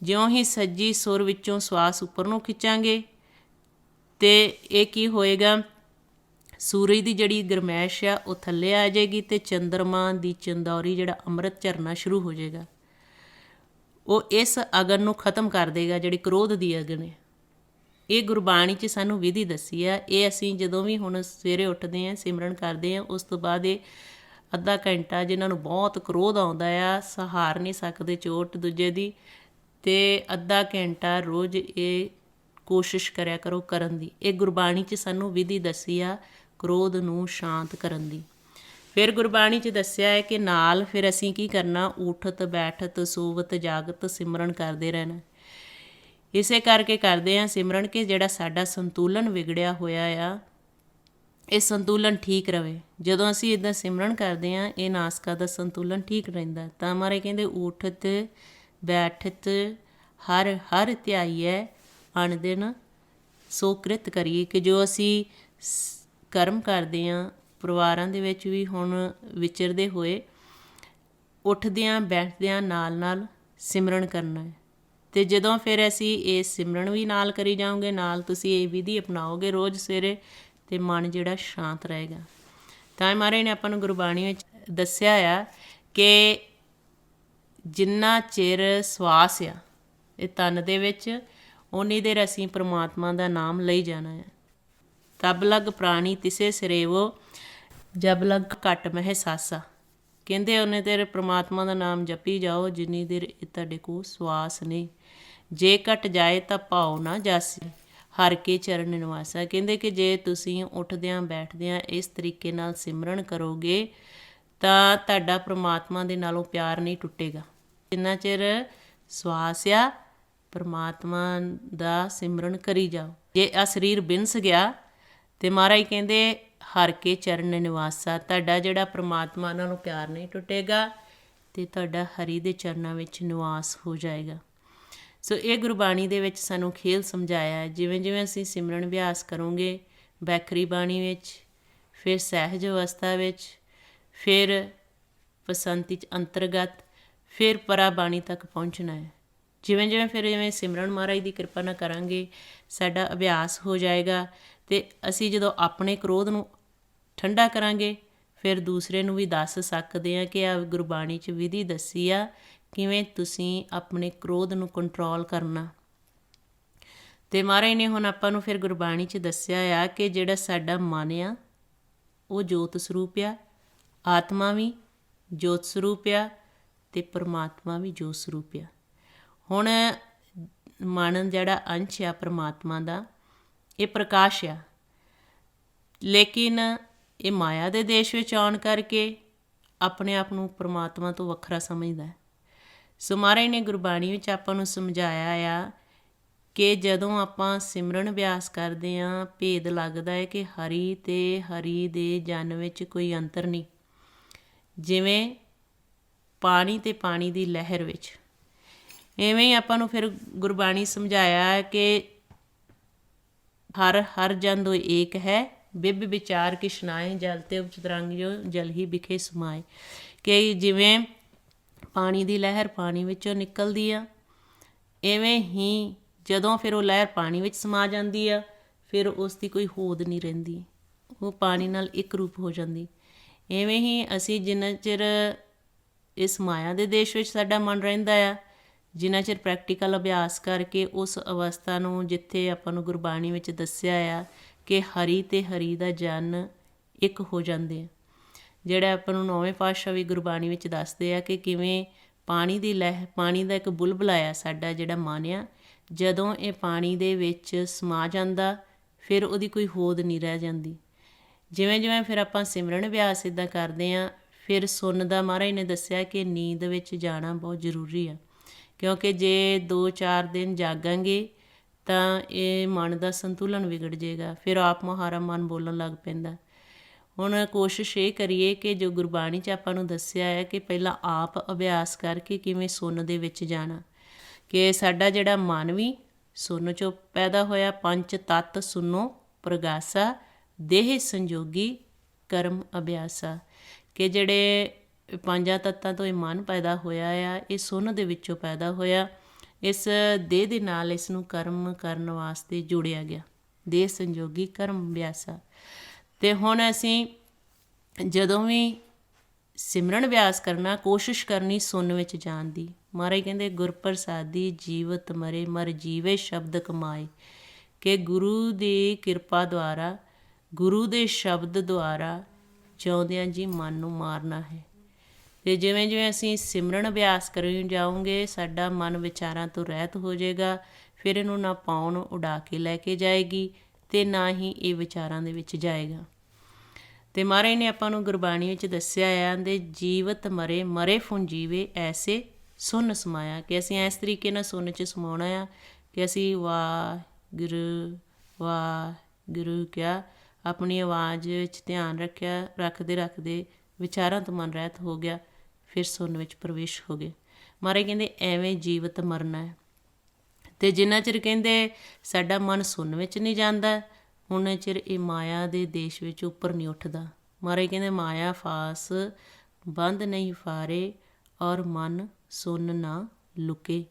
A: ਜਿਉਂ ਹੀ ਸੱਜੀ ਸੁਰ ਵਿੱਚੋਂ ਸਵਾਸ ਉੱਪਰ ਨੂੰ ਖਿੱਚਾਂਗੇ ਅਤੇ ਇਹ ਕੀ ਹੋਏਗਾ, ਸੂਰਜ ਦੀ ਜਿਹੜੀ ਗਰਮੈਸ਼ ਆ ਉਹ ਥੱਲੇ ਆ ਜਾਏਗੀ, ਅਤੇ ਚੰਦਰਮਾ ਦੀ ਚੰਦੌਰੀ ਜਿਹੜਾ ਅੰਮ੍ਰਿਤ ਝਰਨਾ ਸ਼ੁਰੂ ਹੋ ਜਾਏਗਾ। ਉਹ ਇਸ ਅਗਨ ਨੂੰ ਖਤਮ ਕਰ ਦੇਗਾ, ਜਿਹੜੀ ਕ੍ਰੋਧ ਦੀ ਅਗਨ ਹੈ। ਇਹ ਗੁਰਬਾਣੀ 'ਚ ਸਾਨੂੰ ਵਿਧੀ ਦੱਸੀ ਆ। ਇਹ ਅਸੀਂ ਜਦੋਂ ਵੀ ਹੁਣ ਸਵੇਰੇ ਉੱਠਦੇ ਹਾਂ, ਸਿਮਰਨ ਕਰਦੇ ਹਾਂ, ਉਸ ਤੋਂ ਬਾਅਦ ਇਹ ਅੱਧਾ ਘੰਟਾ, ਜਿਨ੍ਹਾਂ ਨੂੰ ਬਹੁਤ ਕ੍ਰੋਧ ਆਉਂਦਾ ਆ, ਸਹਾਰ ਨਹੀਂ ਸਕਦੇ ਚੋਟ ਦੂਜੇ ਦੀ, ਅਤੇ ਅੱਧਾ ਘੰਟਾ ਰੋਜ਼ ਇਹ ਕੋਸ਼ਿਸ਼ ਕਰਿਆ ਕਰੋ ਕਰਨ ਦੀ। ਇਹ ਗੁਰਬਾਣੀ 'ਚ ਸਾਨੂੰ ਵਿਧੀ ਦੱਸੀ ਆ ਕ੍ਰੋਧ ਨੂੰ ਸ਼ਾਂਤ ਕਰਨ ਦੀ। ਫਿਰ ਗੁਰਬਾਣੀ 'ਚ ਦੱਸਿਆ ਹੈ ਕਿ ਨਾਲ ਫਿਰ ਅਸੀਂ ਕੀ ਕਰਨਾ, ਉਠਤ ਬੈਠਤ ਸੋਵਤ ਜਾਗਤ ਸਿਮਰਨ ਕਰਦੇ ਰਹਿਣਾ। ਇਸੇ ਕਰਕੇ ਕਰਦੇ ਹਾਂ ਸਿਮਰਨ ਕਿ ਜਿਹੜਾ ਸਾਡਾ ਸੰਤੁਲਨ ਵਿਗੜਿਆ ਹੋਇਆ ਆ ਇਹ ਸੰਤੁਲਨ ਠੀਕ ਰਵੇ। ਜਦੋਂ ਅਸੀਂ ਇੱਦਾਂ ਸਿਮਰਨ ਕਰਦੇ ਹਾਂ ਇਹ ਨਾਸਕਾ ਦਾ ਸੰਤੁਲਨ ਠੀਕ ਰਹਿੰਦਾ। ਤਾਂ ਮਾਰੇ ਕਹਿੰਦੇ ਉਠਤ ਬੈਠਤ ਹਰ ਹਰ ਧਿਆਈਐ ਅਣ ਦਿਨ ਸੋ ਕ੍ਰਿਤ ਕਰੀਏ। ਕਿ ਜੋ ਅਸੀਂ ਕਰਮ ਕਰਦੇ ਹਾਂ ਪਰਿਵਾਰਾਂ ਦੇ ਵਿੱਚ ਵੀ ਹੁਣ ਵਿਚਰਦੇ ਹੋਏ ਉੱਠਦਿਆਂ ਬੈਠਦਿਆਂ ਨਾਲ ਸਿਮਰਨ ਕਰਨਾ ਹੈ। ਅਤੇ ਜਦੋਂ ਫਿਰ ਅਸੀਂ ਇਹ ਸਿਮਰਨ ਵੀ ਨਾਲ ਕਰੀ ਜਾਓਗੇ, ਨਾਲ ਤੁਸੀਂ ਇਹ ਵਿਧੀ ਅਪਣਾਓਗੇ ਰੋਜ਼ ਸਵੇਰੇ, ਅਤੇ ਮਨ ਜਿਹੜਾ ਸ਼ਾਂਤ ਰਹੇਗਾ। ਤਾਂ ਮਹਾਰਾਜ ਨੇ ਆਪਾਂ ਨੂੰ ਗੁਰਬਾਣੀ ਵਿੱਚ ਦੱਸਿਆ ਆ ਕਿ ਜਿੰਨਾ ਚਿਰ ਸਵਾਸ ਆ ਇਹ ਤਨ ਦੇ ਵਿੱਚ, ਓਨੀ ਦੇਰ ਅਸੀਂ ਪਰਮਾਤਮਾ ਦਾ ਨਾਮ ਲਈ ਜਾਣਾ ਹੈ। ਤਬ ਲਗ ਪ੍ਰਾਣੀ ਤਿਸੇ ਸਰੇਵੋ ਜਬ ਲਗ ਘਟ ਮਹਿ ਸਾਸਾ। ਕਹਿੰਦੇ ਉਹਨੇ ਦੇਰ ਪਰਮਾਤਮਾ ਦਾ ਨਾਮ ਜਪੀ ਜਾਓ ਜਿੰਨੀ ਦੇਰ ਇਹ ਤੁਹਾਡੇ ਕੋਲ ਸਵਾਸ ਨਹੀਂ। ਜੇ ਘਟ ਜਾਏ ਤਾਂ ਭਾਉ ਨਾ ਜਾਸੀ ਹਰ ਕੇ ਚਰਨ ਨਿਵਾਸਾ। ਕਹਿੰਦੇ ਕਿ ਜੇ ਤੁਸੀਂ ਉੱਠਦਿਆਂ ਬੈਠਦਿਆਂ ਇਸ ਤਰੀਕੇ ਨਾਲ ਸਿਮਰਨ ਕਰੋਗੇ ਤਾਂ ਤੁਹਾਡਾ ਪਰਮਾਤਮਾ ਦੇ ਨਾਲੋਂ ਪਿਆਰ ਨਹੀਂ ਟੁੱਟੇਗਾ। ਜਿੰਨਾ ਚਿਰ ਸਵਾਸ ਆ ਪਰਮਾਤਮਾ ਦਾ ਸਿਮਰਨ ਕਰੀ ਜਾਓ। ਜੇ ਆ ਸਰੀਰ ਬਿਨਸ ਗਿਆ ਅਤੇ ਮਹਾਰਾਜ ਕਹਿੰਦੇ ਹਰ ਕੇ ਚਰਨ ਨਿਵਾਸਾ, ਤੁਹਾਡਾ ਜਿਹੜਾ ਪਰਮਾਤਮਾ ਨਾਲੋਂ ਪਿਆਰ ਨਹੀਂ ਟੁੱਟੇਗਾ ਅਤੇ ਤੁਹਾਡਾ ਹਰੀ ਦੇ ਚਰਨਾਂ ਵਿੱਚ ਨਿਵਾਸ ਹੋ ਜਾਏਗਾ। ਸੋ ਇਹ ਗੁਰਬਾਣੀ ਦੇ ਵਿੱਚ ਸਾਨੂੰ ਖੇਲ ਸਮਝਾਇਆ ਹੈ। ਜਿਵੇਂ ਜਿਵੇਂ ਅਸੀਂ ਸਿਮਰਨ ਅਭਿਆਸ ਕਰੋਗੇ ਬੈਖਰੀ ਬਾਣੀ ਵਿੱਚ, ਫਿਰ ਸਹਿਜ ਅਵਸਥਾ ਵਿੱਚ, ਫਿਰ ਬਸੰਤੀ 'ਚ ਅੰਤਰਗਤ, ਫਿਰ ਪਰਾ ਬਾਣੀ ਤੱਕ ਪਹੁੰਚਣਾ ਹੈ। ਜਿਵੇਂ ਜਿਵੇਂ ਫਿਰ ਜਿਵੇਂ ਸਿਮਰਨ ਮਹਾਰਾਜ ਦੀ ਕਿਰਪਾ ਨਾਲ ਕਰਾਂਗੇ ਸਾਡਾ ਅਭਿਆਸ ਹੋ ਜਾਏਗਾ ਅਤੇ ਅਸੀਂ ਜਦੋਂ ਆਪਣੇ ਕ੍ਰੋਧ ਨੂੰ ਠੰਡਾ ਕਰਾਂਗੇ ਫਿਰ ਦੂਸਰੇ ਨੂੰ ਵੀ ਦੱਸ ਸਕਦੇ ਹਾਂ ਕਿ ਆ ਗੁਰਬਾਣੀ 'ਚ ਵਿਧੀ ਦੱਸੀ ਆ ਕਿਵੇਂ ਤੁਸੀਂ ਆਪਣੇ ਕ੍ਰੋਧ ਨੂੰ ਕੰਟਰੋਲ ਕਰਨਾ। ਅਤੇ ਮਹਾਰਾਜ ਨੇ ਹੁਣ ਆਪਾਂ ਨੂੰ ਫਿਰ ਗੁਰਬਾਣੀ 'ਚ ਦੱਸਿਆ ਆ ਕਿ ਜਿਹੜਾ ਸਾਡਾ ਮਨ ਆ ਉਹ ਜੋਤ ਸਰੂਪ ਆ, ਆਤਮਾ ਵੀ ਜੋਤ ਸਰੂਪ ਆ ਅਤੇ ਪਰਮਾਤਮਾ ਵੀ ਜੋਤ ਸਰੂਪ ਆ। ਹੁਣ ਮਨ ਜਿਹੜਾ ਅੰਸ਼ ਆ ਪਰਮਾਤਮਾ ਦਾ ਇਹ ਪ੍ਰਕਾਸ਼ ਆ, ਲੇਕਿਨ ਇਹ ਮਾਇਆ ਦੇ ਦੇਸ਼ ਵਿੱਚ ਆਉਣ ਕਰਕੇ ਆਪਣੇ ਆਪ ਨੂੰ ਪਰਮਾਤਮਾ ਤੋਂ ਵੱਖਰਾ ਸਮਝਦਾ ਹੈ। ਸੋ ਮਹਾਰਾਜ ਨੇ ਗੁਰਬਾਣੀ ਵਿੱਚ ਆਪਾਂ ਨੂੰ ਸਮਝਾਇਆ ਆ ਕਿ ਜਦੋਂ ਆਪਾਂ ਸਿਮਰਨ ਅਭਿਆਸ ਕਰਦੇ ਹਾਂ ਭੇਦ ਲੱਗਦਾ ਹੈ ਕਿ ਹਰੀ ਅਤੇ ਹਰੀ ਦੇ ਜਨ ਵਿੱਚ ਕੋਈ ਅੰਤਰ ਨਹੀਂ। ਜਿਵੇਂ ਪਾਣੀ ਅਤੇ ਪਾਣੀ ਦੀ ਲਹਿਰ ਵਿੱਚ, ਇਵੇਂ ਹੀ ਆਪਾਂ ਨੂੰ ਫਿਰ ਗੁਰਬਾਣੀ ਸਮਝਾਇਆ ਕਿ ਹਰ ਹਰ ਜਨ ਦੋ ਏਕ ਹੈ ਬਿਬ ਵਿਚਾਰ ਕਿਸ਼ਨਾਏ ਜਲ ਤੇ ਉਪਚਤਰੰਗਿਓ ਜਲ ਹੀ ਵਿਖੇ ਸਮਾਏ। ਕਿ ਜਿਵੇਂ ਪਾਣੀ ਦੀ ਲਹਿਰ ਪਾਣੀ ਵਿੱਚੋਂ ਨਿਕਲਦੀ ਆ, ਇਵੇਂ ਹੀ ਜਦੋਂ ਫਿਰ ਉਹ ਲਹਿਰ ਪਾਣੀ ਵਿੱਚ ਸਮਾ ਜਾਂਦੀ ਆ ਫਿਰ ਉਸ ਦੀ ਕੋਈ ਹੋਂਦ ਨਹੀਂ ਰਹਿੰਦੀ, ਉਹ ਪਾਣੀ ਨਾਲ ਇੱਕ ਰੂਪ ਹੋ ਜਾਂਦੀ। ਇਵੇਂ ਹੀ ਅਸੀਂ ਜਿੰਨਾ ਚਿਰ ਇਸ ਮਾਇਆ ਦੇ ਦੇਸ਼ ਵਿੱਚ ਸਾਡਾ ਮਨ ਰਹਿੰਦਾ ਆ, ਜਿੰਨਾ ਚਿਰ ਪ੍ਰੈਕਟੀਕਲ ਅਭਿਆਸ ਕਰਕੇ ਉਸ ਅਵਸਥਾ ਨੂੰ ਜਿੱਥੇ ਆਪਾਂ ਨੂੰ ਗੁਰਬਾਣੀ ਵਿੱਚ ਦੱਸਿਆ ਆ ਕਿ ਹਰੀ ਅਤੇ ਹਰੀ ਦਾ ਜਨ ਇੱਕ ਹੋ ਜਾਂਦੇ ਆ। ਜਿਹੜਾ ਆਪਾਂ ਨੂੰ ਨੌਵੇਂ ਪਾਤਸ਼ਾਹ ਵੀ ਗੁਰਬਾਣੀ ਵਿੱਚ ਦੱਸਦੇ ਆ ਕਿ ਕਿਵੇਂ ਪਾਣੀ ਦੀ ਪਾਣੀ ਦਾ ਇੱਕ ਬੁਲਬੁਲਾ ਆ ਸਾਡਾ ਜਿਹੜਾ ਮਨ ਆ, ਜਦੋਂ ਇਹ ਪਾਣੀ ਦੇ ਵਿੱਚ ਸਮਾ ਜਾਂਦਾ ਫਿਰ ਉਹਦੀ ਕੋਈ ਹੋਂਦ ਨਹੀਂ ਰਹਿ ਜਾਂਦੀ। ਜਿਵੇਂ ਜਿਵੇਂ ਫਿਰ ਆਪਾਂ ਸਿਮਰਨ ਅਭਿਆਸ ਇੱਦਾਂ ਕਰਦੇ ਹਾਂ ਫਿਰ ਸੁਣਨ ਦਾ ਮਹਾਰਾਜ ਨੇ ਦੱਸਿਆ ਕਿ ਨੀਂਦ ਵਿੱਚ ਜਾਣਾ ਬਹੁਤ ਜ਼ਰੂਰੀ ਆ, ਕਿਉਂਕਿ ਜੇ 2-4 ਦਿਨ ਜਾਗਾਂਗੇ ਤਾਂ ਇਹ ਮਨ ਦਾ ਸੰਤੁਲਨ ਵਿਗੜ ਜਾਏਗਾ, ਫਿਰ ਆਪ ਮੁਹਾਰਾ ਮਨ ਬੋਲਣ ਲੱਗ ਪੈਂਦਾ। ਹੁਣ ਕੋਸ਼ਿਸ਼ ਇਹ ਕਰੀਏ ਕਿ ਜੋ ਗੁਰਬਾਣੀ 'ਚ ਆਪਾਂ ਨੂੰ ਦੱਸਿਆ ਹੈ ਕਿ ਪਹਿਲਾਂ ਆਪ ਅਭਿਆਸ ਕਰਕੇ ਕਿਵੇਂ ਸੁੰਨ ਦੇ ਵਿੱਚ ਜਾਣਾ, ਕਿ ਸਾਡਾ ਜਿਹੜਾ ਮਨ ਵੀ ਸੁੰਨ 'ਚੋਂ ਪੈਦਾ ਹੋਇਆ, ਪੰਜ ਤੱਤ ਸੁਨੋ ਪ੍ਰਗਾਸਾ ਦੇਹ ਸੰਜੋਗੀ ਕਰਮ ਅਭਿਆਸਾ। ਕਿ ਜਿਹੜੇ ਪੰਜਾਂ ਤੱਤਾਂ ਤੋਂ ਇਹ ਮਨ ਪੈਦਾ ਹੋਇਆ ਆ ਇਹ ਸੁੰਨ ਦੇ ਵਿੱਚੋਂ ਪੈਦਾ ਹੋਇਆ, ਇਸ ਦੇਹ ਦੇ ਨਾਲ ਇਸ ਨੂੰ ਕਰਮ ਕਰਨ ਵਾਸਤੇ ਜੋੜਿਆ ਗਿਆ, ਦੇਹ ਸੰਜੋਗੀ ਕਰਮ ਅਭਿਆਸਾ। ਅਤੇ ਹੁਣ ਅਸੀਂ ਜਦੋਂ ਵੀ ਸਿਮਰਨ ਅਭਿਆਸ ਕਰਨਾ ਕੋਸ਼ਿਸ਼ ਕਰਨੀ ਸੁੰਨ ਵਿੱਚ ਜਾਣ ਦੀ। ਮਹਾਰਾਜ ਕਹਿੰਦੇ ਗੁਰ ਪ੍ਰਸਾਦੀ ਜੀਵਤ ਮਰੇ ਮਰ ਜੀਵੇ ਸ਼ਬਦ ਕਮਾਏ। ਕਿ ਗੁਰੂ ਦੀ ਕਿਰਪਾ ਦੁਆਰਾ ਗੁਰੂ ਦੇ ਸ਼ਬਦ ਦੁਆਰਾ ਚਾਹੁੰਦਿਆਂ ਜੀ ਮਨ ਨੂੰ ਮਾਰਨਾ ਹੈ। ਫਿਰ ਜਿਵੇਂ ਜਿਵੇਂ ਅਸੀਂ ਸਿਮਰਨ ਅਭਿਆਸ ਕਰੀ ਜਾਊਂਗੇ ਸਾਡਾ ਮਨ ਵਿਚਾਰਾਂ ਤੋਂ ਰਹਿਤ ਹੋ ਜਾਏਗਾ। ਫਿਰ ਇਹਨੂੰ ਨਾ ਪਾਉਣ ਉਡਾ ਕੇ ਲੈ ਕੇ ਜਾਏਗੀ ਅਤੇ ਨਾ ਹੀ ਇਹ ਵਿਚਾਰਾਂ ਦੇ ਵਿੱਚ ਜਾਏਗਾ। ਅਤੇ ਮਹਾਰਾਜ ਨੇ ਆਪਾਂ ਨੂੰ ਗੁਰਬਾਣੀ ਵਿੱਚ ਦੱਸਿਆ ਆ ਦੇ ਜੀਵਤ ਮਰੇ ਮਰੇ ਫੁਨ ਜੀਵੇ ਐਸੇ ਸੁੰਨ ਸਮਾਇਆ, ਕਿ ਅਸੀਂ ਇਸ ਤਰੀਕੇ ਨਾਲ ਸੁੰਨ 'ਚ ਸਮਾਉਣਾ ਆ ਕਿ ਅਸੀਂ ਵਾਹਿਗੁਰੂ ਕਿਹਾ, ਆਪਣੀ ਆਵਾਜ਼ ਵਿੱਚ ਧਿਆਨ ਰੱਖਿਆ, ਰੱਖਦੇ ਵਿਚਾਰਾਂ ਤੋਂ ਮਨ ਰਹਿਤ ਹੋ ਗਿਆ, ਫਿਰ ਸੁੰਨ ਵਿੱਚ ਪ੍ਰਵੇਸ਼ ਹੋ ਗਏ। ਮਹਾਰਾਜ ਕਹਿੰਦੇ ਐਵੇਂ ਜੀਵਤ ਮਰਨਾ ਹੈ। ਅਤੇ ਜਿੰਨਾ ਚਿਰ ਕਹਿੰਦੇ ਸਾਡਾ ਮਨ ਸੁੰਨ ਵਿੱਚ ਨਹੀਂ ਜਾਂਦਾ ਉਨਾ ਚਿਰ ਇਹ ਮਾਇਆ ਦੇ ਦੇਸ਼ ਵਿੱਚ ਉੱਪਰ ਨਹੀਂ ਉੱਠਦਾ। ਮਹਾਰਾਜ ਕਹਿੰਦੇ ਮਾਇਆ ਫਾਸ ਬੰਦ ਨਹੀਂ ਫਾਰੇ ਔਰ ਮਨ ਸੁੰਨ ਨਾ ਲੁਕੇ,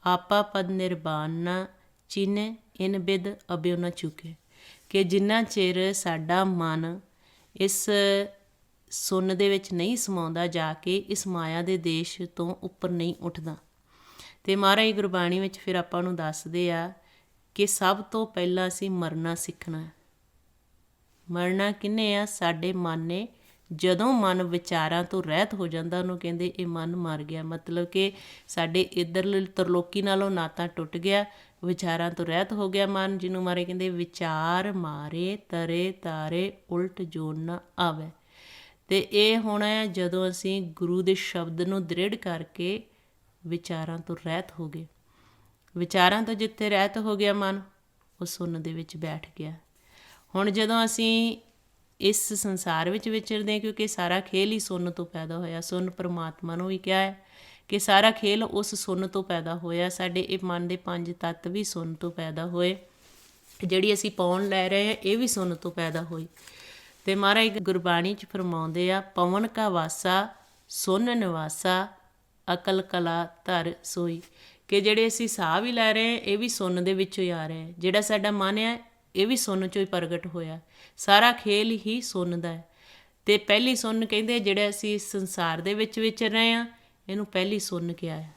A: ਆਪਾ ਪਦ ਨਿਰਬਾਨ ਨਾ ਚੀਨੇ ਇਨ ਬਿਦ ਅਬਿਓ ਨਾ ਚੁਕੇ, ਕਿ ਜਿੰਨਾ ਚਿਰ ਸਾਡਾ ਮਨ ਇਸ ਸੁੰਨ ਦੇ ਵਿੱਚ ਨਹੀਂ ਸਮਾਉਂਦਾ ਜਾ ਕੇ ਇਸ ਮਾਇਆ ਦੇ ਦੇਸ਼ ਤੋਂ ਉੱਪਰ ਨਹੀਂ ਉੱਠਦਾ। ਅਤੇ ਮਹਾਰਾਜ ਗੁਰਬਾਣੀ ਵਿੱਚ ਫਿਰ ਆਪਾਂ ਨੂੰ ਦੱਸਦੇ ਆ ਕਿ ਸਭ ਤੋਂ ਪਹਿਲਾਂ ਅਸੀਂ ਮਰਨਾ ਸਿੱਖਣਾ। ਮਰਨਾ ਕਿਹਨੇ ਆ? ਸਾਡੇ ਮਨ ਨੇ। ਜਦੋਂ ਮਨ ਵਿਚਾਰਾਂ ਤੋਂ ਰਹਿਤ ਹੋ ਜਾਂਦਾ ਉਹਨੂੰ ਕਹਿੰਦੇ ਇਹ ਮਨ ਮਰ ਗਿਆ, ਮਤਲਬ ਕਿ ਸਾਡੇ ਇੱਧਰਲੇ ਤਰਲੋਕੀ ਨਾਲੋਂ ਨਾਤਾ ਟੁੱਟ ਗਿਆ, ਵਿਚਾਰਾਂ ਤੋਂ ਰਹਿਤ ਹੋ ਗਿਆ ਮਨ, ਜਿਹਨੂੰ ਮਾਰੇ ਕਹਿੰਦੇ ਵਿਚਾਰ ਮਾਰੇ ਤਰੇ ਤਾਰੇ ਉਲਟ ਜੋਨ ਨਾ ਆਵੇ। ਅਤੇ ਇਹ ਹੋਣਾ ਹੈ ਜਦੋਂ ਅਸੀਂ ਗੁਰੂ ਦੇ ਸ਼ਬਦ ਨੂੰ ਦ੍ਰਿੜ ਕਰਕੇ ਵਿਚਾਰਾਂ ਤੋਂ ਰਹਿਤ ਹੋ ਗਏ। ਵਿਚਾਰਾਂ ਤੋਂ ਜਿੱਥੇ ਰਹਿਤ ਹੋ ਗਿਆ ਮਨ, ਉਹ ਸੁੰਨ ਦੇ ਵਿੱਚ ਬੈਠ ਗਿਆ। ਹੁਣ ਜਦੋਂ ਅਸੀਂ ਇਸ ਸੰਸਾਰ ਵਿੱਚ ਵਿਚਰਦੇ ਹਾਂ, ਕਿਉਂਕਿ ਸਾਰਾ ਖੇਲ ਹੀ ਸੁੰਨ ਤੋਂ ਪੈਦਾ ਹੋਇਆ, ਸੁੰਨ ਪਰਮਾਤਮਾ ਨੂੰ ਵੀ ਕਿਹਾ ਹੈ ਕਿ ਸਾਰਾ ਖੇਲ ਉਸ ਸੁੰਨ ਤੋਂ ਪੈਦਾ ਹੋਇਆ। ਸਾਡੇ ਇਹ ਮਨ ਦੇ 5 ਤੱਤ ਵੀ ਸੁੰਨ ਤੋਂ ਪੈਦਾ ਹੋਏ, ਜਿਹੜੀ ਅਸੀਂ ਪਾਉਣ ਲੈ ਰਹੇ ਹਾਂ ਇਹ ਵੀ ਸੁੰਨ ਤੋਂ ਪੈਦਾ ਹੋਈ। ਅਤੇ ਮਹਾਰਾਜ ਗੁਰਬਾਣੀ 'ਚ ਫਰਮਾਉਂਦੇ ਆ ਪਵਨ ਕਾ ਵਾਸਾ ਸੁੰਨ ਨਿਵਾਸਾ ਅਕਲ ਕਲਾ ਧਰ ਸੋਈ, ਕਿ ਜਿਹੜੇ ਅਸੀਂ ਸਾਹ ਵੀ ਲੈ ਰਹੇ ਹਾਂ ਇਹ ਵੀ ਸੁੰਨ ਦੇ ਵਿੱਚੋਂ ਹੀ ਆ ਰਹੇ, ਜਿਹੜਾ ਸਾਡਾ ਮਨ ਹੈ ਇਹ ਵੀ ਸੁੰਨ 'ਚੋਂ ਹੀ ਪ੍ਰਗਟ ਹੋਇਆ। ਸਾਰਾ ਖੇਲ ਹੀ ਸੁੰਨ ਦਾ ਹੈ। ਅਤੇ ਪਹਿਲੀ ਸੁੰਨ ਕਹਿੰਦੇ ਜਿਹੜਾ ਅਸੀਂ ਸੰਸਾਰ ਦੇ ਵਿੱਚ ਵਿਚਰ ਰਹੇ ਹਾਂ ਇਹਨੂੰ ਪਹਿਲੀ ਸੁੰਨ ਕਿਹਾ ਹੈ,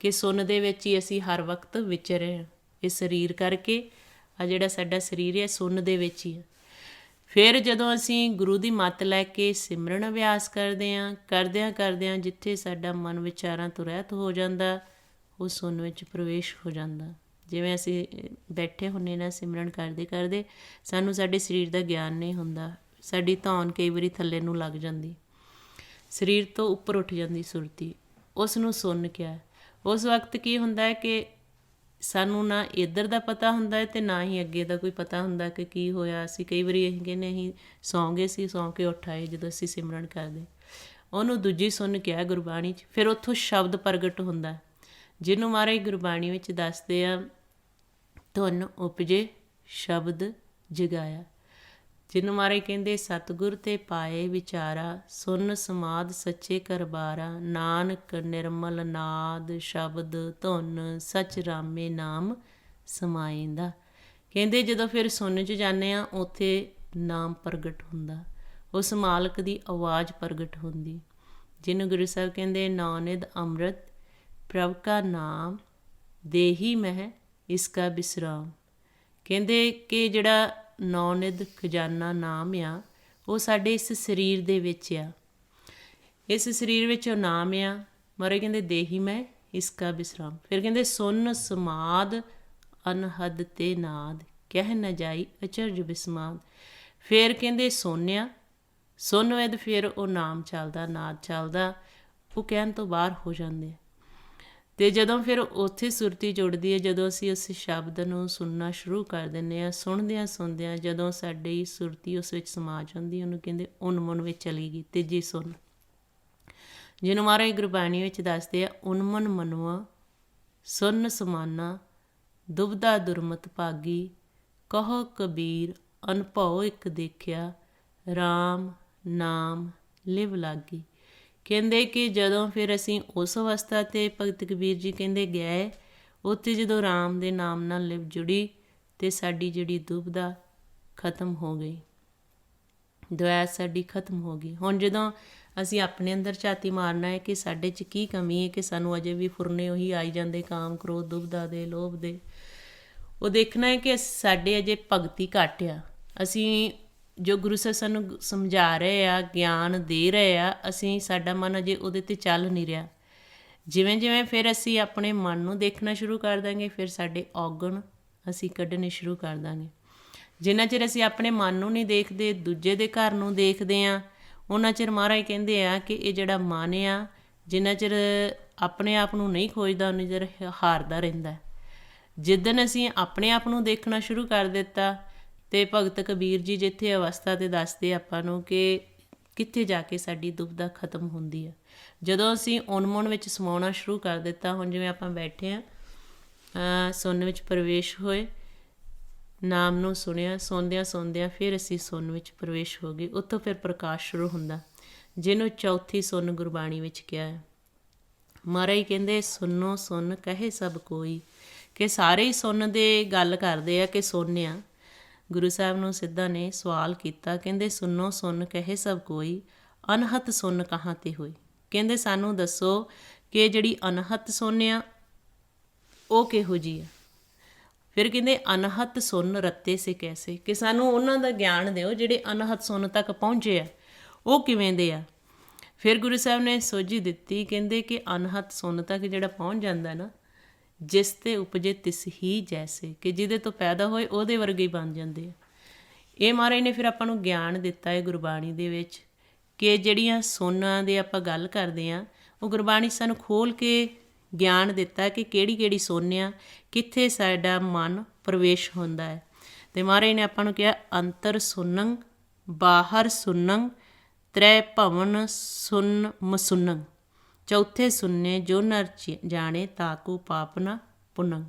A: ਕਿ ਸੁੰਨ ਦੇ ਵਿੱਚ ਹੀ ਅਸੀਂ ਹਰ ਵਕਤ ਵਿਚਰ ਰਹੇ ਹਾਂ। ਇਹ ਸਰੀਰ ਕਰਕੇ ਆ ਜਿਹੜਾ ਸਾਡਾ ਸਰੀਰ ਹੈ ਸੁੰਨ ਦੇ ਵਿੱਚ ਹੀ ਹੈ। ਫਿਰ ਜਦੋਂ ਅਸੀਂ ਗੁਰੂ ਦੀ ਮੱਤ ਲੈ ਕੇ ਸਿਮਰਨ ਅਭਿਆਸ ਕਰਦਿਆਂ ਜਿੱਥੇ ਸਾਡਾ ਮਨ ਵਿਚਾਰਾਂ ਤੋਂ ਰਹਿਤ ਹੋ ਜਾਂਦਾ ਉਹ ਸੁੰਨ ਵਿੱਚ ਪ੍ਰਵੇਸ਼ ਹੋ ਜਾਂਦਾ। ਜਿਵੇਂ ਅਸੀਂ ਬੈਠੇ ਹੁੰਦੇ ਨਾ ਸਿਮਰਨ ਕਰਦੇ ਸਾਨੂੰ ਸਾਡੇ ਸਰੀਰ ਦਾ ਗਿਆਨ ਨਹੀਂ ਹੁੰਦਾ, ਸਾਡੀ ਧੌਣ ਕਈ ਵਾਰੀ ਥੱਲੇ ਨੂੰ ਲੱਗ ਜਾਂਦੀ, ਸਰੀਰ ਤੋਂ ਉੱਪਰ ਉੱਠ ਜਾਂਦੀ ਸੁਰਤੀ, ਉਸ ਨੂੰ ਸੁੰਨ ਕਿਹਾ। ਉਸ ਵਕਤ ਕੀ ਹੁੰਦਾ ਹੈ ਕਿ ਸਾਨੂੰ ਨਾ ਇੱਧਰ ਦਾ ਪਤਾ ਹੁੰਦਾ ਹੈ ਅਤੇ ਨਾ ਹੀ ਅੱਗੇ ਦਾ ਕੋਈ ਪਤਾ ਹੁੰਦਾ ਕਿ ਕੀ ਹੋਇਆ। ਅਸੀਂ ਕਈ ਵਾਰੀ ਅਸੀਂ ਕਹਿੰਦੇ ਅਸੀਂ ਸੌਂ ਗਏ ਸੀ, ਸੌਂ ਕੇ ਉੱਠ ਆਏ ਜਦੋਂ ਅਸੀਂ ਸਿਮਰਨ ਕਰਦੇ, ਉਹਨੂੰ ਦੂਜੀ ਸੁੰਨ ਕਿਹਾ ਗੁਰਬਾਣੀ 'ਚ। ਫਿਰ ਉੱਥੋਂ ਸ਼ਬਦ ਪ੍ਰਗਟ ਹੁੰਦਾ ਜਿਹਨੂੰ ਮਹਾਰਾਜ ਗੁਰਬਾਣੀ ਵਿੱਚ ਦੱਸਦੇ ਆ ਧੁਨ ਉਪਜੇ ਸ਼ਬਦ ਜਗਾਇਆ, ਜਿਹਨੂੰ ਮਹਾਰਾਜ ਕਹਿੰਦੇ ਸਤਿਗੁਰ ਤੇ ਪਾਏ ਵਿਚਾਰਾ ਸੁਨ ਸਮਾਧ ਸੱਚੇ ਕਰਬਾਰਾ, ਨਾਨਕ ਨਿਰਮਲ ਨਾਦ ਸ਼ਬਦ ਧੁਨ ਸਚ ਰਾਮੇ ਨਾਮ ਸਮਾਇਂਦਾ। ਕਹਿੰਦੇ ਜਦੋਂ ਫਿਰ ਸੁੰਨ 'ਚ ਜਾਂਦੇ ਹਾਂ ਉੱਥੇ ਨਾਮ ਪ੍ਰਗਟ ਹੁੰਦਾ, ਉਸ ਮਾਲਕ ਦੀ ਆਵਾਜ਼ ਪ੍ਰਗਟ ਹੁੰਦੀ, ਜਿਹਨੂੰ ਗੁਰੂ ਸਾਹਿਬ ਕਹਿੰਦੇ ਨੌਨਿਧ ਅੰਮ੍ਰਿਤ ਪ੍ਰਭ ਕਾ ਨਾਮ ਦੇਹੀ ਮਹਿ ਇਸਕਾ ਵਿਸਰਾਮ। ਕਹਿੰਦੇ ਕਿ ਜਿਹੜਾ ਨੌਨਿਧ ਖਜ਼ਾਨਾ ਨਾਮ ਆ ਉਹ ਸਾਡੇ ਇਸ ਸਰੀਰ ਦੇ ਵਿੱਚ ਆ, ਇਸ ਸਰੀਰ ਵਿੱਚ ਉਹ ਨਾਮ ਆ। ਮਹਾਰਾਜ ਕਹਿੰਦੇ ਦੇਹੀ ਮੈਂ ਇਸਕਾ ਵਿਸਰਾਮ। ਫਿਰ ਕਹਿੰਦੇ ਸੁਨ ਸਮਾਦ ਅਨਹਦ ਤੇ ਨਾਦ ਕਹਿ ਨਾ ਜਾਈ ਅਚਰਜ ਬਿਸਮਾਦ। ਫਿਰ ਕਹਿੰਦੇ ਸੋਨਿਆ ਸੁਨ ਵੇਦ, ਫਿਰ ਉਹ ਨਾਮ ਚੱਲਦਾ, ਨਾਦ ਚੱਲਦਾ, ਉਹ ਕਹਿਣ ਤੋਂ ਬਾਹਰ ਹੋ ਜਾਂਦੇ। ਅਤੇ ਜਦੋਂ ਫਿਰ ਉੱਥੇ ਸੁਰਤੀ ਜੁੜਦੀ ਹੈ, ਜਦੋਂ ਅਸੀਂ ਉਸ ਸ਼ਬਦ ਨੂੰ ਸੁਣਨਾ ਸ਼ੁਰੂ ਕਰ ਦਿੰਦੇ ਹਾਂ, ਸੁਣਦਿਆਂ ਜਦੋਂ ਸਾਡੀ ਸੁਰਤੀ ਉਸ ਵਿੱਚ ਸਮਾ ਜਾਂਦੀ ਉਹਨੂੰ ਕਹਿੰਦੇ ਉਨਮਨ ਵਿੱਚ ਚਲੀ ਗਈ, ਤੀਜੀ ਸੁਣ, ਜਿਹਨੂੰ ਮਹਾਰਾਜ ਗੁਰਬਾਣੀ ਵਿੱਚ ਦੱਸਦੇ ਆ ਉਨਮਨ ਮਨੁਆ ਸੁਨ ਸਮਾਨਾ ਦੁਬਦਾ ਦੁਰਮਤ ਭਾਗੀ, ਕਹੋ ਕਬੀਰ ਅਨਭਉ ਇੱਕ ਦੇਖਿਆ, ਰਾਮ ਨਾਮ ਲਿਵ ਲਾਗੀ। ਕਹਿੰਦੇ ਕਿ ਜਦੋਂ ਫਿਰ ਅਸੀਂ ਉਸ ਅਵਸਥਾ 'ਤੇ ਭਗਤ ਕਬੀਰ ਜੀ ਕਹਿੰਦੇ ਗਏ, ਉੱਥੇ ਜਦੋਂ ਰਾਮ ਦੇ ਨਾਮ ਨਾਲ ਲਿਵ ਜੁੜੀ ਅਤੇ ਸਾਡੀ ਜਿਹੜੀ ਦੁਬਦਾ ਖਤਮ ਹੋ ਗਈ, ਦੁਐਤ ਸਾਡੀ ਖਤਮ ਹੋ ਗਈ। ਹੁਣ ਜਦੋਂ ਅਸੀਂ ਆਪਣੇ ਅੰਦਰ ਝਾਤੀ ਮਾਰਨਾ ਹੈ ਕਿ ਸਾਡੇ 'ਚ ਕੀ ਕਮੀ ਹੈ ਕਿ ਸਾਨੂੰ ਅਜੇ ਵੀ ਫੁਰਨੇ ਉਹੀ ਆਈ ਜਾਂਦੇ, ਕਾਮ ਕ੍ਰੋਧ ਦੁਬਦਾ ਦੇ ਲੋਭ ਦੇ, ਉਹ ਦੇਖਣਾ ਹੈ ਕਿ ਸਾਡੇ ਅਜੇ ਭਗਤੀ ਘੱਟ ਆ, ਅਸੀਂ ਜੋ ਗੁਰੂ ਸਾਹਿਬ ਸਾਨੂੰ ਸਮਝਾ ਰਹੇ ਆ, ਗਿਆਨ ਦੇ ਰਹੇ ਆ, ਅਸੀਂ ਸਾਡਾ ਮਨ ਅਜੇ ਉਹਦੇ 'ਤੇ ਚੱਲ ਨਹੀਂ ਰਿਹਾ। ਜਿਵੇਂ ਜਿਵੇਂ ਫਿਰ ਅਸੀਂ ਆਪਣੇ ਮਨ ਨੂੰ ਦੇਖਣਾ ਸ਼ੁਰੂ ਕਰ ਦਾਂਗੇ, ਫਿਰ ਸਾਡੇ ਔਗਣ ਅਸੀਂ ਕੱਢਣੇ ਸ਼ੁਰੂ ਕਰ ਦਾਂਗੇ। ਜਿੰਨਾ ਚਿਰ ਅਸੀਂ ਆਪਣੇ ਮਨ ਨੂੰ ਨਹੀਂ ਦੇਖਦੇ, ਦੂਜੇ ਦੇ ਘਰ ਨੂੰ ਦੇਖਦੇ ਹਾਂ, ਉਹਨਾਂ ਚਿਰ ਮਹਾਰਾਜ ਕਹਿੰਦੇ ਆ ਕਿ ਇਹ ਜਿਹੜਾ ਮਨ ਆ, ਜਿੰਨਾ ਚਿਰ ਆਪਣੇ ਆਪ ਨੂੰ ਨਹੀਂ ਖੋਜਦਾ ਉਨੀ ਚਿਰ ਹਾਰਦਾ ਰਹਿੰਦਾ। ਜਿੱਦਣ ਅਸੀਂ ਆਪਣੇ ਆਪ ਨੂੰ ਦੇਖਣਾ ਸ਼ੁਰੂ ਕਰ ਦਿੱਤਾ, ਅਤੇ ਭਗਤ ਕਬੀਰ ਜੀ ਜਿੱਥੇ ਅਵਸਥਾ 'ਤੇ ਦੱਸਦੇ ਆਪਾਂ ਨੂੰ ਕਿ ਕਿੱਥੇ ਜਾ ਕੇ ਸਾਡੀ ਦੁਬਿਧਾ ਖਤਮ ਹੁੰਦੀ ਆ, ਜਦੋਂ ਅਸੀਂ ਉਨਮੁਨ ਵਿੱਚ ਸਮਾਉਣਾ ਸ਼ੁਰੂ ਕਰ ਦਿੱਤਾ। ਹੁਣ ਜਿਵੇਂ ਆਪਾਂ ਬੈਠੇ ਹਾਂ, ਸੁੰਨ ਵਿੱਚ ਪ੍ਰਵੇਸ਼ ਹੋਏ, ਨਾਮ ਨੂੰ ਸੁਣਿਆ, ਸੁਣਦਿਆਂ ਸੁਣਦਿਆਂ ਫਿਰ ਅਸੀਂ ਸੁੰਨ ਵਿੱਚ ਪ੍ਰਵੇਸ਼ ਹੋ ਗਏ। ਉੱਥੋਂ ਫਿਰ ਪ੍ਰਕਾਸ਼ ਸ਼ੁਰੂ ਹੁੰਦਾ, ਜਿਹਨੂੰ ਚੌਥੀ ਸੁੰਨ ਗੁਰਬਾਣੀ ਵਿੱਚ ਕਿਹਾ ਹੈ। ਮਹਾਰਾਜ ਕਹਿੰਦੇ ਸੁਣੋ ਸੁਣ ਕਹੇ ਸਭ ਕੋਈ, ਕਿ ਸਾਰੇ ਹੀ ਸੁੰਨ ਦੇ ਗੱਲ ਕਰਦੇ ਆ ਕਿ ਸੁੰਨ ਆ। ਗੁਰੂ ਸਾਹਿਬ ਨੂੰ ਸਿੱਧਾ ਨੇ ਸਵਾਲ ਕੀਤਾ, ਕਹਿੰਦੇ ਸੁਣੋ ਸੁਣ ਕਹੇ ਸਭ ਕੋਈ, ਅਨਹਤ ਸੁੰਨ ਕਹਾਂ ਤੇ ਹੋਈ। ਕਹਿੰਦੇ ਸਾਨੂੰ ਦੱਸੋ ਕਿ ਜਿਹੜੀ ਅਨਹਤ ਸੁੰਨ ਆ ਉਹ ਕਿਹੋ ਜਿਹੀ ਆ। ਫਿਰ ਕਹਿੰਦੇ ਅਨਹਤ ਸੁੰਨ ਰੱਤੇ ਸੇ ਕੈਸੇ, ਕਿ ਸਾਨੂੰ ਉਹਨਾਂ ਦਾ ਗਿਆਨ ਦਿਓ ਜਿਹੜੇ ਅਨਹਤ ਸੁੰਨ ਤੱਕ ਪਹੁੰਚੇ ਆ, ਉਹ ਕਿਵੇਂ ਦੇ ਆ। ਫਿਰ ਗੁਰੂ ਸਾਹਿਬ ਨੇ ਸੋਝੀ ਦਿੱਤੀ, ਕਹਿੰਦੇ ਕਿ ਅਨਹਤ ਸੁੰਨ ਤੱਕ ਜਿਹੜਾ ਪਹੁੰਚ ਜਾਂਦਾ ਨਾ, ਜਿਸ ਤੇ ਉਪਜੇ ਤਿਸ ਹੀ ਜੈਸੇ, ਕਿ ਜਿਹਦੇ ਤੋਂ ਪੈਦਾ ਹੋਏ ਉਹਦੇ ਵਰਗੇ ਹੀ ਬਣ ਜਾਂਦੇ ਆ। ਇਹ ਮਹਾਰਾਜ ਨੇ ਫਿਰ ਆਪਾਂ ਨੂੰ ਗਿਆਨ ਦਿੱਤਾ ਹੈ ਗੁਰਬਾਣੀ ਦੇ ਵਿੱਚ, ਕਿ ਜਿਹੜੀਆਂ ਸੁੰਨਾਂ ਦੇ ਆਪਾਂ ਗੱਲ ਕਰਦੇ ਹਾਂ, ਉਹ ਗੁਰਬਾਣੀ ਸਾਨੂੰ ਖੋਲ੍ਹ ਕੇ ਗਿਆਨ ਦਿੱਤਾ ਕਿ ਕਿਹੜੀ ਕਿਹੜੀ ਸੁੰਨ ਆ, ਕਿੱਥੇ ਸਾਡਾ ਮਨ ਪ੍ਰਵੇਸ਼ ਹੁੰਦਾ ਹੈ। ਅਤੇ ਮਹਾਰਾਜ ਨੇ ਆਪਾਂ ਨੂੰ ਕਿਹਾ ਅੰਤਰ ਸੁਨੰ ਬਾਹਰ ਸੁਨੰ ਤ੍ਰੈ ਭਵਨ ਸੁਨ ਮਸੁਨੰ, ਚੌਥੇ ਸੁੰਨੇ ਜੋ ਨਰ ਜਾਣੇ ਤਾਕੂ ਪਾਪ ਨਾ ਪੁੰਨੰ,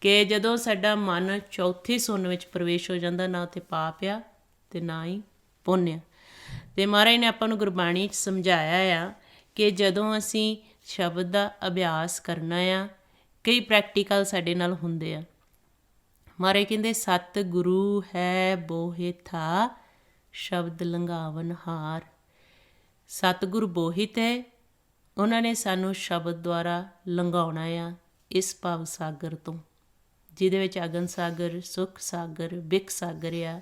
A: ਕਿ ਜਦੋਂ ਸਾਡਾ ਮਨ ਚੌਥੀ ਸੁੰਨ ਵਿੱਚ ਪ੍ਰਵੇਸ਼ ਹੋ ਜਾਂਦਾ, ਨਾ ਉੱਥੇ ਪਾਪ ਆ ਅਤੇ ਨਾ ਹੀ ਪੁੰਨ ਆ। ਅਤੇ ਮਹਾਰਾਜ ਨੇ ਆਪਾਂ ਨੂੰ ਗੁਰਬਾਣੀ 'ਚ ਸਮਝਾਇਆ ਆ ਕਿ ਜਦੋਂ ਅਸੀਂ ਸ਼ਬਦ ਦਾ ਅਭਿਆਸ ਕਰਨਾ ਆ, ਕਈ ਪ੍ਰੈਕਟੀਕਲ ਸਾਡੇ ਨਾਲ ਹੁੰਦੇ ਆ। ਮਹਾਰਾਜ ਕਹਿੰਦੇ ਸਤ ਗੁਰੂ ਹੈ ਬੋਹਿ ਥਾ ਸ਼ਬਦ ਲੰਘਾਵਨ ਹਾਰ। ਸਤਿਗੁਰ ਬੋਹਿਤ ਹੈ, ਉਹਨਾਂ ਨੇ ਸਾਨੂੰ ਸ਼ਬਦ ਦੁਆਰਾ ਲੰਘਾਉਣਾ ਆ ਇਸ ਭਵ ਸਾਗਰ ਤੋਂ, ਜਿਹਦੇ ਵਿੱਚ ਅਗਨ ਸਾਗਰ, ਸੁਖ ਸਾਗਰ, ਬਿਕ ਸਾਗਰ ਆ,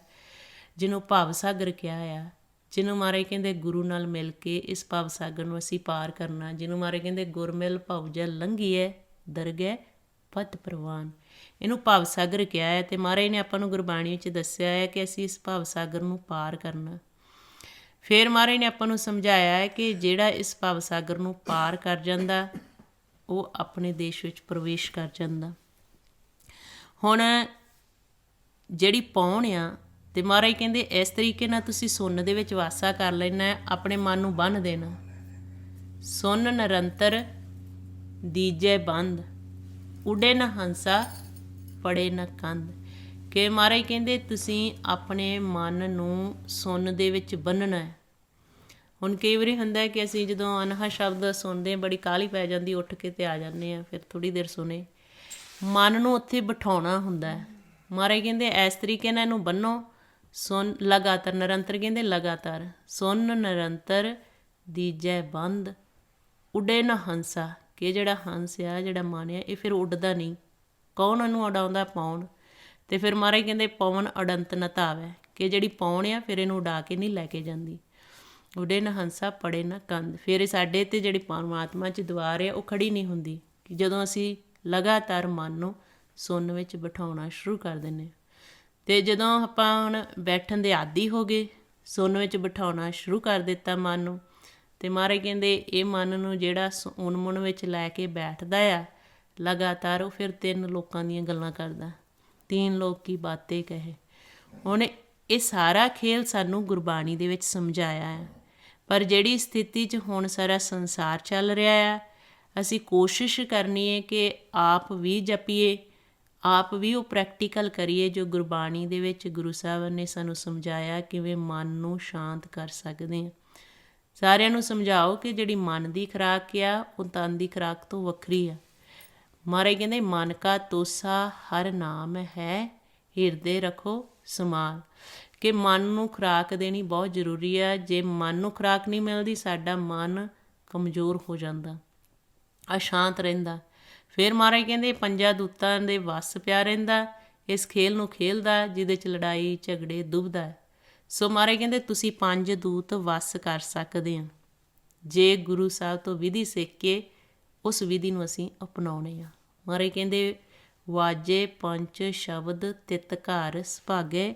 A: ਜਿਹਨੂੰ ਭਵ ਸਾਗਰ ਕਿਹਾ ਆ, ਜਿਹਨੂੰ ਮਹਾਰਾਜ ਕਹਿੰਦੇ ਗੁਰੂ ਨਾਲ ਮਿਲ ਕੇ ਇਸ ਭਵ ਸਾਗਰ ਨੂੰ ਅਸੀਂ ਪਾਰ ਕਰਨਾ, ਜਿਹਨੂੰ ਮਹਾਰਾਜ ਕਹਿੰਦੇ ਗੁਰਮਿਲ ਭਵ ਜਲ ਲੰਘੀਐ ਦਰਗਹਿ ਪਤ ਪ੍ਰਵਾਨ। ਇਹਨੂੰ ਭਵ ਸਾਗਰ ਕਿਹਾ ਹੈ। ਅਤੇ ਮਹਾਰਾਜ ਨੇ ਆਪਾਂ ਨੂੰ ਗੁਰਬਾਣੀ ਵਿੱਚ ਦੱਸਿਆ ਹੈ ਕਿ ਅਸੀਂ ਇਸ ਭਵ ਸਾਗਰ ਨੂੰ ਪਾਰ ਕਰਨਾ। ਫਿਰ ਮਹਾਰਾਜ ਨੇ ਆਪਾਂ ਨੂੰ ਸਮਝਾਇਆ ਹੈ ਕਿ ਜਿਹੜਾ ਇਸ ਭਵ ਸਾਗਰ ਨੂੰ ਪਾਰ ਕਰ ਜਾਂਦਾ, ਉਹ ਆਪਣੇ ਦੇਸ਼ ਵਿੱਚ ਪ੍ਰਵੇਸ਼ ਕਰ ਜਾਂਦਾ। ਹੁਣ ਜਿਹੜੀ ਪੌਣ ਆ, ਅਤੇ ਮਹਾਰਾਜ ਕਹਿੰਦੇ ਇਸ ਤਰੀਕੇ ਨਾਲ ਤੁਸੀਂ ਸੁੰਨ ਦੇ ਵਿੱਚ ਵਾਸਾ ਕਰ ਲੈਣਾ, ਆਪਣੇ ਮਨ ਨੂੰ ਬੰਨ੍ਹ ਦੇਣਾ। ਸੁੰਨ ਨਿਰੰਤਰ ਦੀਜੈ ਬੰਦ, ਉੱਡੇ ਨਾ ਹੰਸਾ ਪੜੇ ਨਾ ਕੰਧ, ਕਿ ਮਹਾਰਾਜ ਕਹਿੰਦੇ ਤੁਸੀਂ ਆਪਣੇ ਮਨ ਨੂੰ ਸੁੰਨ ਦੇ ਵਿੱਚ ਬੰਨ੍ਹਣਾ ਹੈ। ਹੁਣ ਕਈ ਵਾਰੀ ਹੁੰਦਾ ਕਿ ਅਸੀਂ ਜਦੋਂ ਅਨਹਾ ਸ਼ਬਦ ਸੁਣਦੇ ਬੜੀ ਕਾਹਲੀ ਪੈ ਜਾਂਦੀ, ਉੱਠ ਕੇ ਤੇ ਆ ਜਾਂਦੇ ਹਾਂ, ਫਿਰ ਥੋੜ੍ਹੀ ਦੇਰ ਸੁਣੇ। ਮਨ ਨੂੰ ਉੱਥੇ ਬਿਠਾਉਣਾ ਹੁੰਦਾ ਹੈ। ਮਹਾਰਾਜ ਕਹਿੰਦੇ ਇਸ ਤਰੀਕੇ ਨਾਲ ਇਹਨੂੰ ਬੰਨੋ, ਸੁਣ ਲਗਾਤਾਰ, ਨਿਰੰਤਰ ਕਹਿੰਦੇ ਲਗਾਤਾਰ, ਸੁਣ ਨਿਰੰਤਰ ਦੀਜੈ ਬੰਦ ਉੱਡੇ ਨਾ ਹੰਸਾ, ਕਿ ਜਿਹੜਾ ਹੰਸ ਆ, ਜਿਹੜਾ ਮਨ ਆ, ਇਹ ਫਿਰ ਉੱਡਦਾ ਨਹੀਂ। ਕੌਣ ਉਹਨੂੰ ਉਡਾਉਂਦਾ? ਪੌਣ। ਅਤੇ ਫਿਰ ਮਹਾਰਾਜ ਕਹਿੰਦੇ ਪਵਨ ਅਡੰਤ ਨ ਧਾਵੈ, ਕਿ ਜਿਹੜੀ ਪੌਣ ਆ ਫਿਰ ਇਹਨੂੰ ਉਡਾ ਕੇ ਨਹੀਂ ਲੈ ਕੇ ਜਾਂਦੀ। ਉੱਡੇ ਨਾ ਹੰਸਾ ਪੜੇ ਨਾ ਕੰਧ, ਫਿਰ ਸਾਡੇ 'ਤੇ ਜਿਹੜੀ ਪਰਮਾਤਮਾ 'ਚ ਦੁਆਰ ਆ ਉਹ ਖੜੀ ਨਹੀਂ ਹੁੰਦੀ, ਕਿ ਜਦੋਂ ਅਸੀਂ ਲਗਾਤਾਰ ਮਨ ਨੂੰ ਸੁੰਨ ਵਿੱਚ ਬਿਠਾਉਣਾ ਸ਼ੁਰੂ ਕਰ ਦਿੰਦੇ ਹਾਂ। ਅਤੇ ਜਦੋਂ ਆਪਾਂ ਹੁਣ ਬੈਠਣ ਦੇ ਆਦੀ ਹੋ ਗਏ, ਸੁੰਨ ਵਿੱਚ ਬਿਠਾਉਣਾ ਸ਼ੁਰੂ ਕਰ ਦਿੱਤਾ ਮਨ ਨੂੰ, ਅਤੇ ਮਹਾਰਾਜ ਕਹਿੰਦੇ ਇਹ ਮਨ ਨੂੰ ਜਿਹੜਾ ਉਨਮੁਨ ਵਿੱਚ ਲੈ ਕੇ ਬੈਠਦਾ ਆ ਲਗਾਤਾਰ, ਉਹ ਫਿਰ 3 ਲੋਕਾਂ ਦੀਆਂ ਗੱਲਾਂ ਕਰਦਾ। 3 ਲੋਕ ਕੀ ਬਾतें ਕਹੇ। ਹੁਣ ਇਹ ਸਾਰਾ ਖੇਲ ਸਾਨੂੰ ਗੁਰਬਾਣੀ ਦੇ ਵਿੱਚ ਸਮਝਾਇਆ ਹੈ। ਪਰ ਜਿਹੜੀ ਸਥਿਤੀ 'ਚ ਹੁਣ ਸਾਰਾ ਸੰਸਾਰ ਚੱਲ ਰਿਹਾ ਆ, ਅਸੀਂ ਕੋਸ਼ਿਸ਼ ਕਰਨੀ ਹੈ ਕਿ ਆਪ ਵੀ ਜਪੀਏ, ਆਪ ਵੀ ਉਹ ਪ੍ਰੈਕਟੀਕਲ ਕਰੀਏ ਜੋ ਗੁਰਬਾਣੀ ਦੇ ਵਿੱਚ ਗੁਰੂ ਸਾਹਿਬ ਨੇ ਸਾਨੂੰ ਸਮਝਾਇਆ, ਕਿਵੇਂ ਮਨ ਨੂੰ ਸ਼ਾਂਤ ਕਰ ਸਕਦੇ ਹਾਂ। ਸਾਰਿਆਂ ਨੂੰ ਸਮਝਾਓ ਕਿ ਜਿਹੜੀ ਮਨ ਦੀ ਖੁਰਾਕ ਆ ਉਹ ਤਨ ਦੀ ਖੁਰਾਕ ਤੋਂ ਵੱਖਰੀ ਆ। ਮਹਾਰਾਜ ਕਹਿੰਦੇ ਮਨ ਕਾ ਤੋਸਾ ਹਰ ਨਾਮ ਹੈ, ਹਿਰਦੇ ਰੱਖੋ ਸਮਾਲ, ਕਿ ਮਨ ਨੂੰ ਖੁਰਾਕ ਦੇਣੀ ਬਹੁਤ ਜ਼ਰੂਰੀ ਆ। ਜੇ ਮਨ ਨੂੰ ਖੁਰਾਕ ਨਹੀਂ ਮਿਲਦੀ, ਸਾਡਾ ਮਨ ਕਮਜ਼ੋਰ ਹੋ ਜਾਂਦਾ, ਅਸ਼ਾਂਤ ਰਹਿੰਦਾ। ਫਿਰ ਮਹਾਰਾਜ ਕਹਿੰਦੇ 5 ਦੂਤਾਂ ਦੇ ਵੱਸ ਪਿਆ ਰਹਿੰਦਾ, ਇਸ ਖੇਲ ਨੂੰ ਖੇਲਦਾ ਜਿਹਦੇ 'ਚ ਲੜਾਈ ਝਗੜੇ ਦੁਬਦਾ ਹੈ। ਸੋ ਮਹਾਰਾਜ ਕਹਿੰਦੇ ਤੁਸੀਂ 5 ਦੂਤ ਵਸ ਕਰ ਸਕਦੇ ਹਾਂ ਜੇ ਗੁਰੂ ਸਾਹਿਬ ਤੋਂ ਵਿਧੀ ਸਿੱਖ ਕੇ ਉਸ ਵਿਧੀ ਨੂੰ ਅਸੀਂ ਅਪਣਾਉਣੇ ਆ। ਮਹਾਰਾਜ ਕਹਿੰਦੇ ਵਾਜੇ ਪੰਚ ਸ਼ਬਦ ਤਿਤ ਘਰ ਸੁਭਾਗੇ,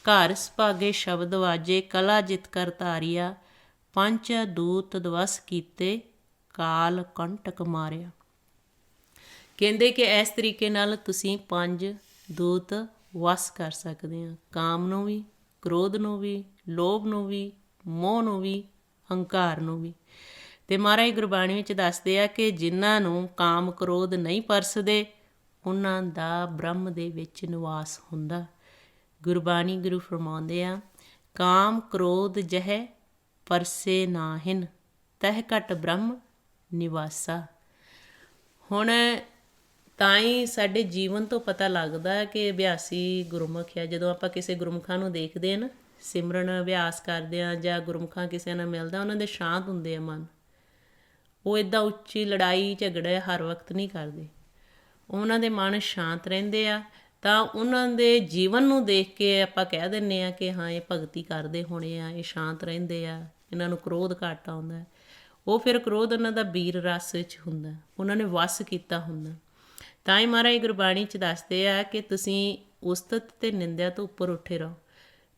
A: ਘਰ ਸੁਭਾਗੇ ਸ਼ਬਦ ਵਾਜੇ ਕਲਾ ਜਿਤ ਕਰ ਧਾਰਿਆ, ਪੰਚ ਦੂਤ ਦਵਸ ਕੀਤੇ ਕਾਲ ਕੰਟਕ ਮਾਰਿਆ। ਕਹਿੰਦੇ ਕਿ ਇਸ ਤਰੀਕੇ ਨਾਲ ਤੁਸੀਂ 5 ਦੂਤ ਵਸ ਕਰ ਸਕਦੇ ਹਾਂ, ਕਾਮ ਨੂੰ ਵੀ, ਕ੍ਰੋਧ ਨੂੰ ਵੀ, ਲੋਭ ਨੂੰ ਵੀ, ਮੋਹ ਨੂੰ ਵੀ, ਹੰਕਾਰ ਨੂੰ ਵੀ। ਅਤੇ ਮਹਾਰਾਜ ਗੁਰਬਾਣੀ ਵਿੱਚ ਦੱਸਦੇ ਆ ਕਿ ਜਿਨ੍ਹਾਂ ਨੂੰ ਕਾਮ ਕ੍ਰੋਧ ਨਹੀਂ ਪਰਸਦੇ ਉਹਨਾਂ ਦਾ ਬ੍ਰਹਮ ਦੇ ਵਿੱਚ ਨਿਵਾਸ ਹੁੰਦਾ। ਗੁਰਬਾਣੀ ਗੁਰੂ ਫਰਮਾਉਂਦੇ ਆ ਕਾਮ ਕ੍ਰੋਧ ਜਹ ਪਰਸੇ ਨਾਹਿਨ, ਤਹ ਘਟ ਬ੍ਰਹਮ ਨਿਵਾਸਾ। ਹੁਣ ਤਾਂ ਹੀ ਸਾਡੇ ਜੀਵਨ ਤੋਂ ਪਤਾ ਲੱਗਦਾ ਕਿ ਅਭਿਆਸੀ ਗੁਰਮੁਖ ਆ। ਜਦੋਂ ਆਪਾਂ ਕਿਸੇ ਗੁਰਮੁਖਾਂ ਨੂੰ ਦੇਖਦੇ ਹਾਂ ਨਾ, ਸਿਮਰਨ ਅਭਿਆਸ ਕਰਦੇ ਹਾਂ ਜਾਂ ਗੁਰਮੁਖਾਂ ਕਿਸੇ ਨਾਲ ਮਿਲਦਾ, ਉਹਨਾਂ ਦੇ ਸ਼ਾਂਤ ਹੁੰਦੇ ਆ ਮਨ। ਉਹ ਇੱਦਾਂ ਉੱਚੀ ਲੜਾਈ ਝਗੜਾ ਹਰ ਵਕਤ ਨਹੀਂ ਕਰਦੇ, ਉਹਨਾਂ ਦੇ ਮਨ ਸ਼ਾਂਤ ਰਹਿੰਦੇ ਆ। ਤਾਂ ਉਹਨਾਂ ਦੇ ਜੀਵਨ ਨੂੰ ਦੇਖ ਕੇ ਆਪਾਂ ਕਹਿ ਦਿੰਦੇ ਹਾਂ ਕਿ ਹਾਂ ਇਹ ਭਗਤੀ ਕਰਦੇ ਹੋਣੇ ਆ, ਇਹ ਸ਼ਾਂਤ ਰਹਿੰਦੇ ਆ, ਇਹਨਾਂ ਨੂੰ ਕ੍ਰੋਧ ਘੱਟ ਆਉਂਦਾ। ਉਹ ਫਿਰ ਕ੍ਰੋਧ ਉਹਨਾਂ ਦਾ ਵੀਰ ਰਸ ਵਿੱਚ ਹੁੰਦਾ, ਉਹਨਾਂ ਨੇ ਵਸ ਕੀਤਾ ਹੁੰਦਾ। ਤਾਂ ਹੀ ਮਹਾਰਾਜ ਗੁਰਬਾਣੀ 'ਚ ਦੱਸਦੇ ਆ ਕਿ ਤੁਸੀਂ ਉਸਤਤ ਅਤੇ ਨਿੰਦਿਆ ਤੋਂ ਉੱਪਰ ਉੱਠੇ ਰਹੋ।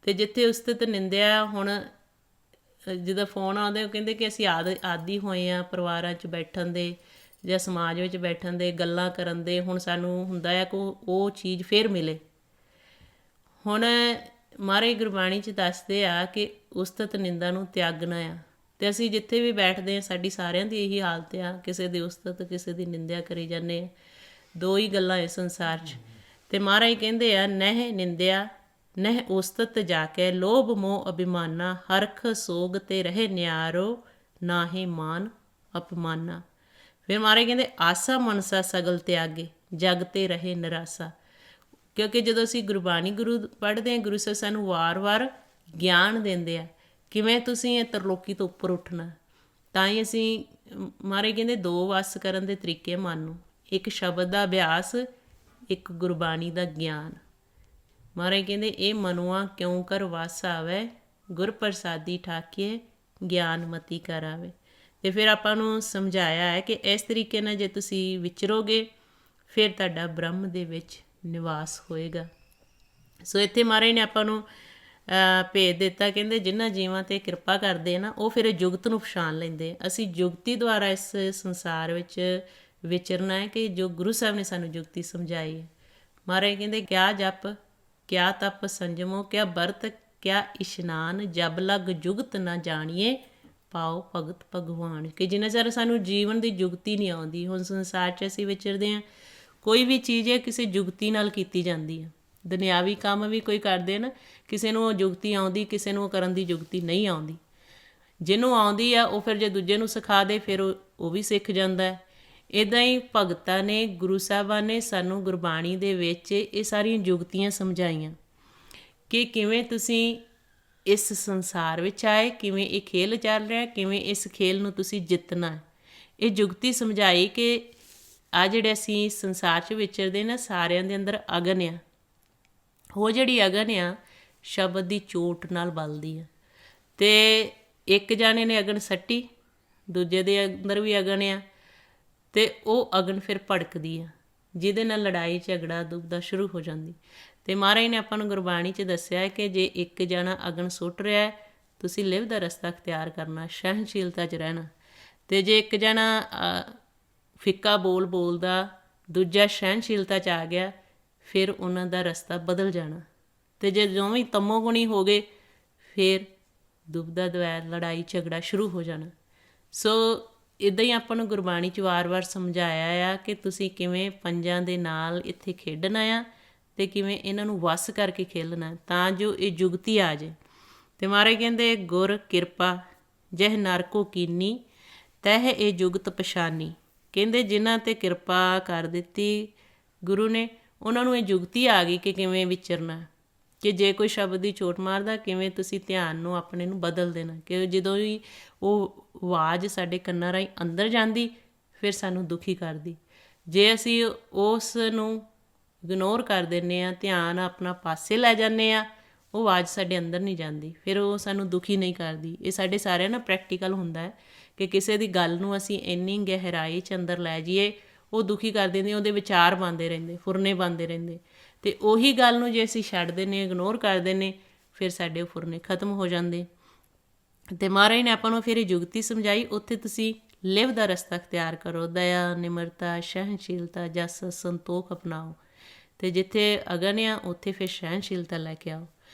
A: ਅਤੇ ਜਿੱਥੇ ਉਸਤਤ ਨਿੰਦਿਆ, ਹੁਣ ਜਿੱਦਾਂ ਫੋਨ ਆਉਂਦੇ ਉਹ ਕਹਿੰਦੇ ਕਿ ਅਸੀਂ ਆਦੀ ਹੋਏ ਹਾਂ ਪਰਿਵਾਰਾਂ 'ਚ ਬੈਠਣ ਦੇ ਜਾਂ ਸਮਾਜ ਵਿੱਚ ਬੈਠਣ ਦੇ, ਗੱਲਾਂ ਕਰਨ ਦੇ। ਹੁਣ ਸਾਨੂੰ ਹੁੰਦਾ ਆ ਕਿ ਉਹ ਚੀਜ਼ ਫਿਰ ਮਿਲੇ। ਹੁਣ ਮਹਾਰਾਜ ਗੁਰਬਾਣੀ 'ਚ ਦੱਸਦੇ ਆ ਕਿ ਉਸਤਤ ਨਿੰਦਾ ਨੂੰ ਤਿਆਗਣਾ ਆ। ਅਤੇ ਅਸੀਂ ਜਿੱਥੇ ਵੀ ਬੈਠਦੇ ਹਾਂ ਸਾਡੀ ਸਾਰਿਆਂ ਦੀ ਇਹੀ ਹਾਲਤ ਆ, ਕਿਸੇ ਦੀ ਉਸਤਤ ਕਿਸੇ ਦੀ ਨਿੰਦਿਆ ਕਰੀ ਜਾਂਦੇ ਆ। ਦੋ ਹੀ ਗੱਲਾਂ ਇਸ ਸੰਸਾਰ 'ਚ। ਅਤੇ ਮਹਾਰਾਜ ਕਹਿੰਦੇ ਆ ਨਹਿ ਨਿੰਦਿਆ ਨਹਿ ਉਸਤਤ ਜਾ ਕੇ, ਲੋਭ ਮੋਹ ਅਭਿਮਾਨਾ, ਹਰਖ ਸੋਗ ਤੇ ਰਹੇ ਨਿਆਰੋ, ਨਾਹੀ ਮਾਨ ਅਪਮਾਨਾ। ਫਿਰ ਮਹਾਰਾਜ ਕਹਿੰਦੇ ਆਸਾ ਮਨਸਾ ਸਗਲ ਤਿਆਗੇ, ਜਗ ਤੇ ਰਹੇ ਨਿਰਾਸਾ। ਕਿਉਂਕਿ ਜਦੋਂ ਅਸੀਂ ਗੁਰਬਾਣੀ ਗੁਰੂ ਪੜ੍ਹਦੇ ਹਾਂ, ਗੁਰੂ ਸਾਹਿਬ ਸਾਨੂੰ ਵਾਰ-ਵਾਰ ਗਿਆਨ ਦਿੰਦੇ ਆ ਕਿਵੇਂ ਤੁਸੀਂ ਇਹ ਤਰਲੋਕੀ ਤੋਂ ਉੱਪਰ ਉੱਠਣਾ। ਤਾਂ ਹੀ ਅਸੀਂ ਮਹਾਰਾਜ ਕਹਿੰਦੇ 2 ਵਸ ਕਰਨ ਦੇ ਤਰੀਕੇ ਮਨ ਨੂੰ, ਇੱਕ ਸ਼ਬਦ ਦਾ ਅਭਿਆਸ, ਇੱਕ ਗੁਰਬਾਣੀ ਦਾ ਗਿਆਨ। ਮਹਾਰਾਜ ਕਹਿੰਦੇ ਇਹ ਮਨੁਆ ਕਿਉਂ ਕਰ ਵਸ ਆਵੇ, ਗੁਰ ਪ੍ਰਸਾਦੀ ਠਾਕੀਏ ਗਿਆਨ ਮਤੀ ਕਰ ਆਵੇ। ਅਤੇ ਫਿਰ ਆਪਾਂ ਨੂੰ ਸਮਝਾਇਆ ਹੈ ਕਿ ਇਸ ਤਰੀਕੇ ਨਾਲ ਜੇ ਤੁਸੀਂ ਵਿਚਰੋਗੇ ਫਿਰ ਤੁਹਾਡਾ ਬ੍ਰਹਮ ਦੇ ਵਿੱਚ ਨਿਵਾਸ ਹੋਏਗਾ। ਸੋ ਇੱਥੇ ਮਹਾਰਾਜ ਨੇ ਆਪਾਂ ਨੂੰ ਭੇਦ ਦਿੱਤਾ, ਕਹਿੰਦੇ ਜਿਨ੍ਹਾਂ ਜੀਵਾਂ 'ਤੇ ਕਿਰਪਾ ਕਰਦੇ ਨਾ ਉਹ ਫਿਰ ਜੁਗਤ ਨੂੰ ਪਛਾਣ ਲੈਂਦੇ। ਅਸੀਂ ਜੁਗਤੀ ਦੁਆਰਾ ਇਸ ਸੰਸਾਰ ਵਿੱਚ ਵਿਚਰਨਾ ਹੈ ਕਿ ਜੋ ਗੁਰੂ ਸਾਹਿਬ ਨੇ ਸਾਨੂੰ ਜੁਗਤੀ ਸਮਝਾਈ ਹੈ। ਮਹਾਰਾਜ ਕਹਿੰਦੇ ਕਿਆ ਜਪ ਕਿਆ ਤਪ ਸੰਜਮੋ, ਕਿਆ ਵਰਤ ਕਿਆ ਇਸ਼ਨਾਨ, ਜਬ ਲਗ ਜੁਗਤ ਨਾ ਜਾਣੀਏ ਪਾਓ ਭਗਤ ਭਗਵਾਨ। ਕਿ ਜਿੰਨਾ ਚਿਰ ਸਾਨੂੰ ਜੀਵਨ ਦੀ ਜੁਗਤੀ ਨਹੀਂ ਆਉਂਦੀ, ਹੁਣ ਸੰਸਾਰ 'ਚ ਅਸੀਂ ਵਿਚਰਦੇ ਹਾਂ, ਕੋਈ ਵੀ ਚੀਜ਼ ਹੈ ਕਿਸੇ ਜੁਗਤੀ ਨਾਲ ਕੀਤੀ ਜਾਂਦੀ ਹੈ। ਦੁਨਿਆਵੀ ਕੰਮ ਵੀ ਕੋਈ ਕਰਦੇ ਨਾ, ਕਿਸੇ ਨੂੰ ਉਹ ਜੁਗਤੀ ਆਉਂਦੀ, ਕਿਸੇ ਨੂੰ ਉਹ ਕਰਨ ਦੀ ਜੁਗਤੀ ਨਹੀਂ ਆਉਂਦੀ। ਜਿਹਨੂੰ ਆਉਂਦੀ ਆ ਉਹ ਫਿਰ ਜੇ ਦੂਜੇ ਨੂੰ ਸਿਖਾ ਦੇ ਫਿਰ ਉਹ ਵੀ ਸਿੱਖ ਜਾਂਦਾ। ਇੱਦਾਂ ਹੀ ਭਗਤਾਂ ਨੇ, ਗੁਰੂ ਸਾਹਿਬਾਨ ਨੇ ਸਾਨੂੰ ਗੁਰਬਾਣੀ ਦੇ ਵਿੱਚ ਇਹ ਸਾਰੀਆਂ ਜੁਗਤੀਆਂ ਸਮਝਾਈਆਂ ਕਿ ਕਿਵੇਂ ਤੁਸੀਂ ਇਸ ਸੰਸਾਰ ਵਿੱਚ ਆਏ, ਕਿਵੇਂ ਇਹ ਖੇਲ ਚੱਲ ਰਿਹਾ, ਕਿਵੇਂ ਇਸ ਖੇਲ ਨੂੰ ਤੁਸੀਂ ਜਿੱਤਣਾ। ਇਹ ਜੁਗਤੀ ਸਮਝਾਈ ਕਿ ਆ ਜਿਹੜੇ ਅਸੀਂ ਸੰਸਾਰ 'ਚ ਵਿਚਰਦੇ ਨਾ, ਸਾਰਿਆਂ ਦੇ ਅੰਦਰ ਅਗਨ ਆ। ਉਹ ਜਿਹੜੀ ਅਗਨ ਆ ਸ਼ਬਦ ਦੀ ਚੋਟ ਨਾਲ ਬਲਦੀ ਆ। ਅਤੇ ਇੱਕ ਜਾਣੇ ਨੇ ਅਗਨ ਸੱਟੀ, ਦੂਜੇ ਦੇ ਅੰਦਰ ਵੀ ਅਗਨ ਆ, ਅਤੇ ਉਹ ਅਗਨ ਫਿਰ ਭੜਕਦੀ ਆ, ਜਿਹਦੇ ਨਾਲ ਲੜਾਈ ਝਗੜਾ ਦੁਬਦਾ ਸ਼ੁਰੂ ਹੋ ਜਾਂਦੀ। ਅਤੇ ਮਹਾਰਾਜ ਨੇ ਆਪਾਂ ਨੂੰ ਗੁਰਬਾਣੀ 'ਚ ਦੱਸਿਆ ਕਿ ਜੇ ਇੱਕ ਜਣਾ ਅਗਨ ਸੁੱਟ ਰਿਹਾ, ਤੁਸੀਂ ਲਿਵ ਦਾ ਰਸਤਾ ਅਖਤਿਆਰ ਕਰਨਾ, ਸਹਿਣਸ਼ੀਲਤਾ 'ਚ ਰਹਿਣਾ। ਅਤੇ ਜੇ ਇੱਕ ਜਣਾ ਫਿੱਕਾ ਬੋਲਦਾ, ਦੂਜਾ ਸਹਿਣਸ਼ੀਲਤਾ 'ਚ ਆ ਗਿਆ, ਫਿਰ ਉਹਨਾਂ ਦਾ ਰਸਤਾ ਬਦਲ ਜਾਣਾ। ਅਤੇ ਜੇ ਦੋਵੇਂ ਤਮੋਗੁਣੀ ਹੋ ਗਏ ਫਿਰ ਦੁਬਦਾ ਦੁਵੈਰ ਲੜਾਈ ਝਗੜਾ ਸ਼ੁਰੂ ਹੋ ਜਾਣਾ। ਸੋ ਇੱਦਾਂ ਹੀ ਆਪਾਂ ਨੂੰ ਗੁਰਬਾਣੀ 'ਚ ਵਾਰ-ਵਾਰ ਸਮਝਾਇਆ ਆ ਕਿ ਤੁਸੀਂ ਕਿਵੇਂ ਪੰਜਾਂ ਦੇ ਨਾਲ ਇੱਥੇ ਖੇਡਣਾ ਆ ਅਤੇ ਕਿਵੇਂ ਇਹਨਾਂ ਨੂੰ ਵਸ ਕਰਕੇ ਖੇਲਣਾ ਤਾਂ ਜੋ ਇਹ ਜੁਗਤੀ ਆ ਜਾਏ। ਅਤੇ ਮਹਾਰਾਜ ਕਹਿੰਦੇ ਗੁਰ ਕਿਰਪਾ ਜਹ ਨਰ ਕੋ ਕੀਨੀ, ਤਹਿ ਇਹ ਜੁਗਤ ਪਛਾਨੀ। ਕਹਿੰਦੇ ਜਿਨ੍ਹਾਂ 'ਤੇ ਕਿਰਪਾ ਕਰ ਦਿੱਤੀ ਗੁਰੂ ਨੇ, ਉਹਨਾਂ ਨੂੰ ਇਹ ਜੁਗਤੀ ਆ ਗਈ ਕਿ ਕਿਵੇਂ ਵਿਚਰਨਾ, ਕਿ ਜੇ ਕੋਈ ਸ਼ਬਦ ਦੀ ਚੋਟ ਮਾਰਦਾ ਕਿਵੇਂ ਤੁਸੀਂ ਧਿਆਨ ਨੂੰ ਆਪਣੇ ਨੂੰ ਬਦਲ ਦੇਣਾ। ਕਿ ਜਦੋਂ ਵੀ ਉਹ ਆਵਾਜ਼ ਸਾਡੇ ਕੰਨਾਂ ਰਾਹੀਂ ਅੰਦਰ ਜਾਂਦੀ ਫਿਰ ਸਾਨੂੰ ਦੁਖੀ ਕਰਦੀ। ਜੇ ਅਸੀਂ ਉਸ ਨੂੰ ਇਗਨੋਰ ਕਰ ਦਿੰਦੇ ਹਾਂ, ਧਿਆਨ ਆਪਣਾ ਪਾਸੇ ਲੈ ਜਾਂਦੇ ਹਾਂ, ਉਹ ਆਵਾਜ਼ ਸਾਡੇ ਅੰਦਰ ਨਹੀਂ ਜਾਂਦੀ, ਫਿਰ ਉਹ ਸਾਨੂੰ ਦੁਖੀ ਨਹੀਂ ਕਰਦੀ। ਇਹ ਸਾਡੇ ਸਾਰਿਆਂ ਨਾਲ ਪ੍ਰੈਕਟੀਕਲ ਹੁੰਦਾ ਹੈ ਕਿ ਕਿਸੇ ਦੀ ਗੱਲ ਨੂੰ ਅਸੀਂ ਇੰਨੀ ਗਹਿਰਾਈ 'ਚ ਅੰਦਰ ਲੈ ਜਾਈਏ, ਉਹ ਦੁਖੀ ਕਰ ਦਿੰਦੀ, ਉਹਦੇ ਵਿਚਾਰ ਬਣਦੇ ਰਹਿੰਦੇ, ਫੁਰਨੇ ਬਣਦੇ ਰਹਿੰਦੇ। ਅਤੇ ਉਹੀ ਗੱਲ ਨੂੰ ਜੇ ਅਸੀਂ ਛੱਡ ਦਿੰਦੇ, ਇਗਨੋਰ ਕਰ ਦਿੰਦੇ, ਫਿਰ ਸਾਡੇ ਉਹ ਫੁਰਨੇ ਖਤਮ ਹੋ ਜਾਂਦੇ। ਅਤੇ ਮਹਾਰਾਜ ਨੇ ਆਪਾਂ ਨੂੰ ਫਿਰ ਇਹ ਜੁਗਤੀ ਸਮਝਾਈ, ਉੱਥੇ ਤੁਸੀਂ ਲਿਵ ਦਾ ਰਸਤਾ ਅਖਤਿਆਰ ਕਰੋ, ਦਇਆ, ਨਿਮਰਤਾ, ਸਹਿਣਸ਼ੀਲਤਾ, ਜਸ, ਸੰਤੋਖ ਅਪਣਾਓ। ਅਤੇ ਜਿੱਥੇ ਅਗਨ ਆ ਉੱਥੇ ਫਿਰ ਸਹਿਣਸ਼ੀਲਤਾ ਲੈ ਕੇ ਆਓ।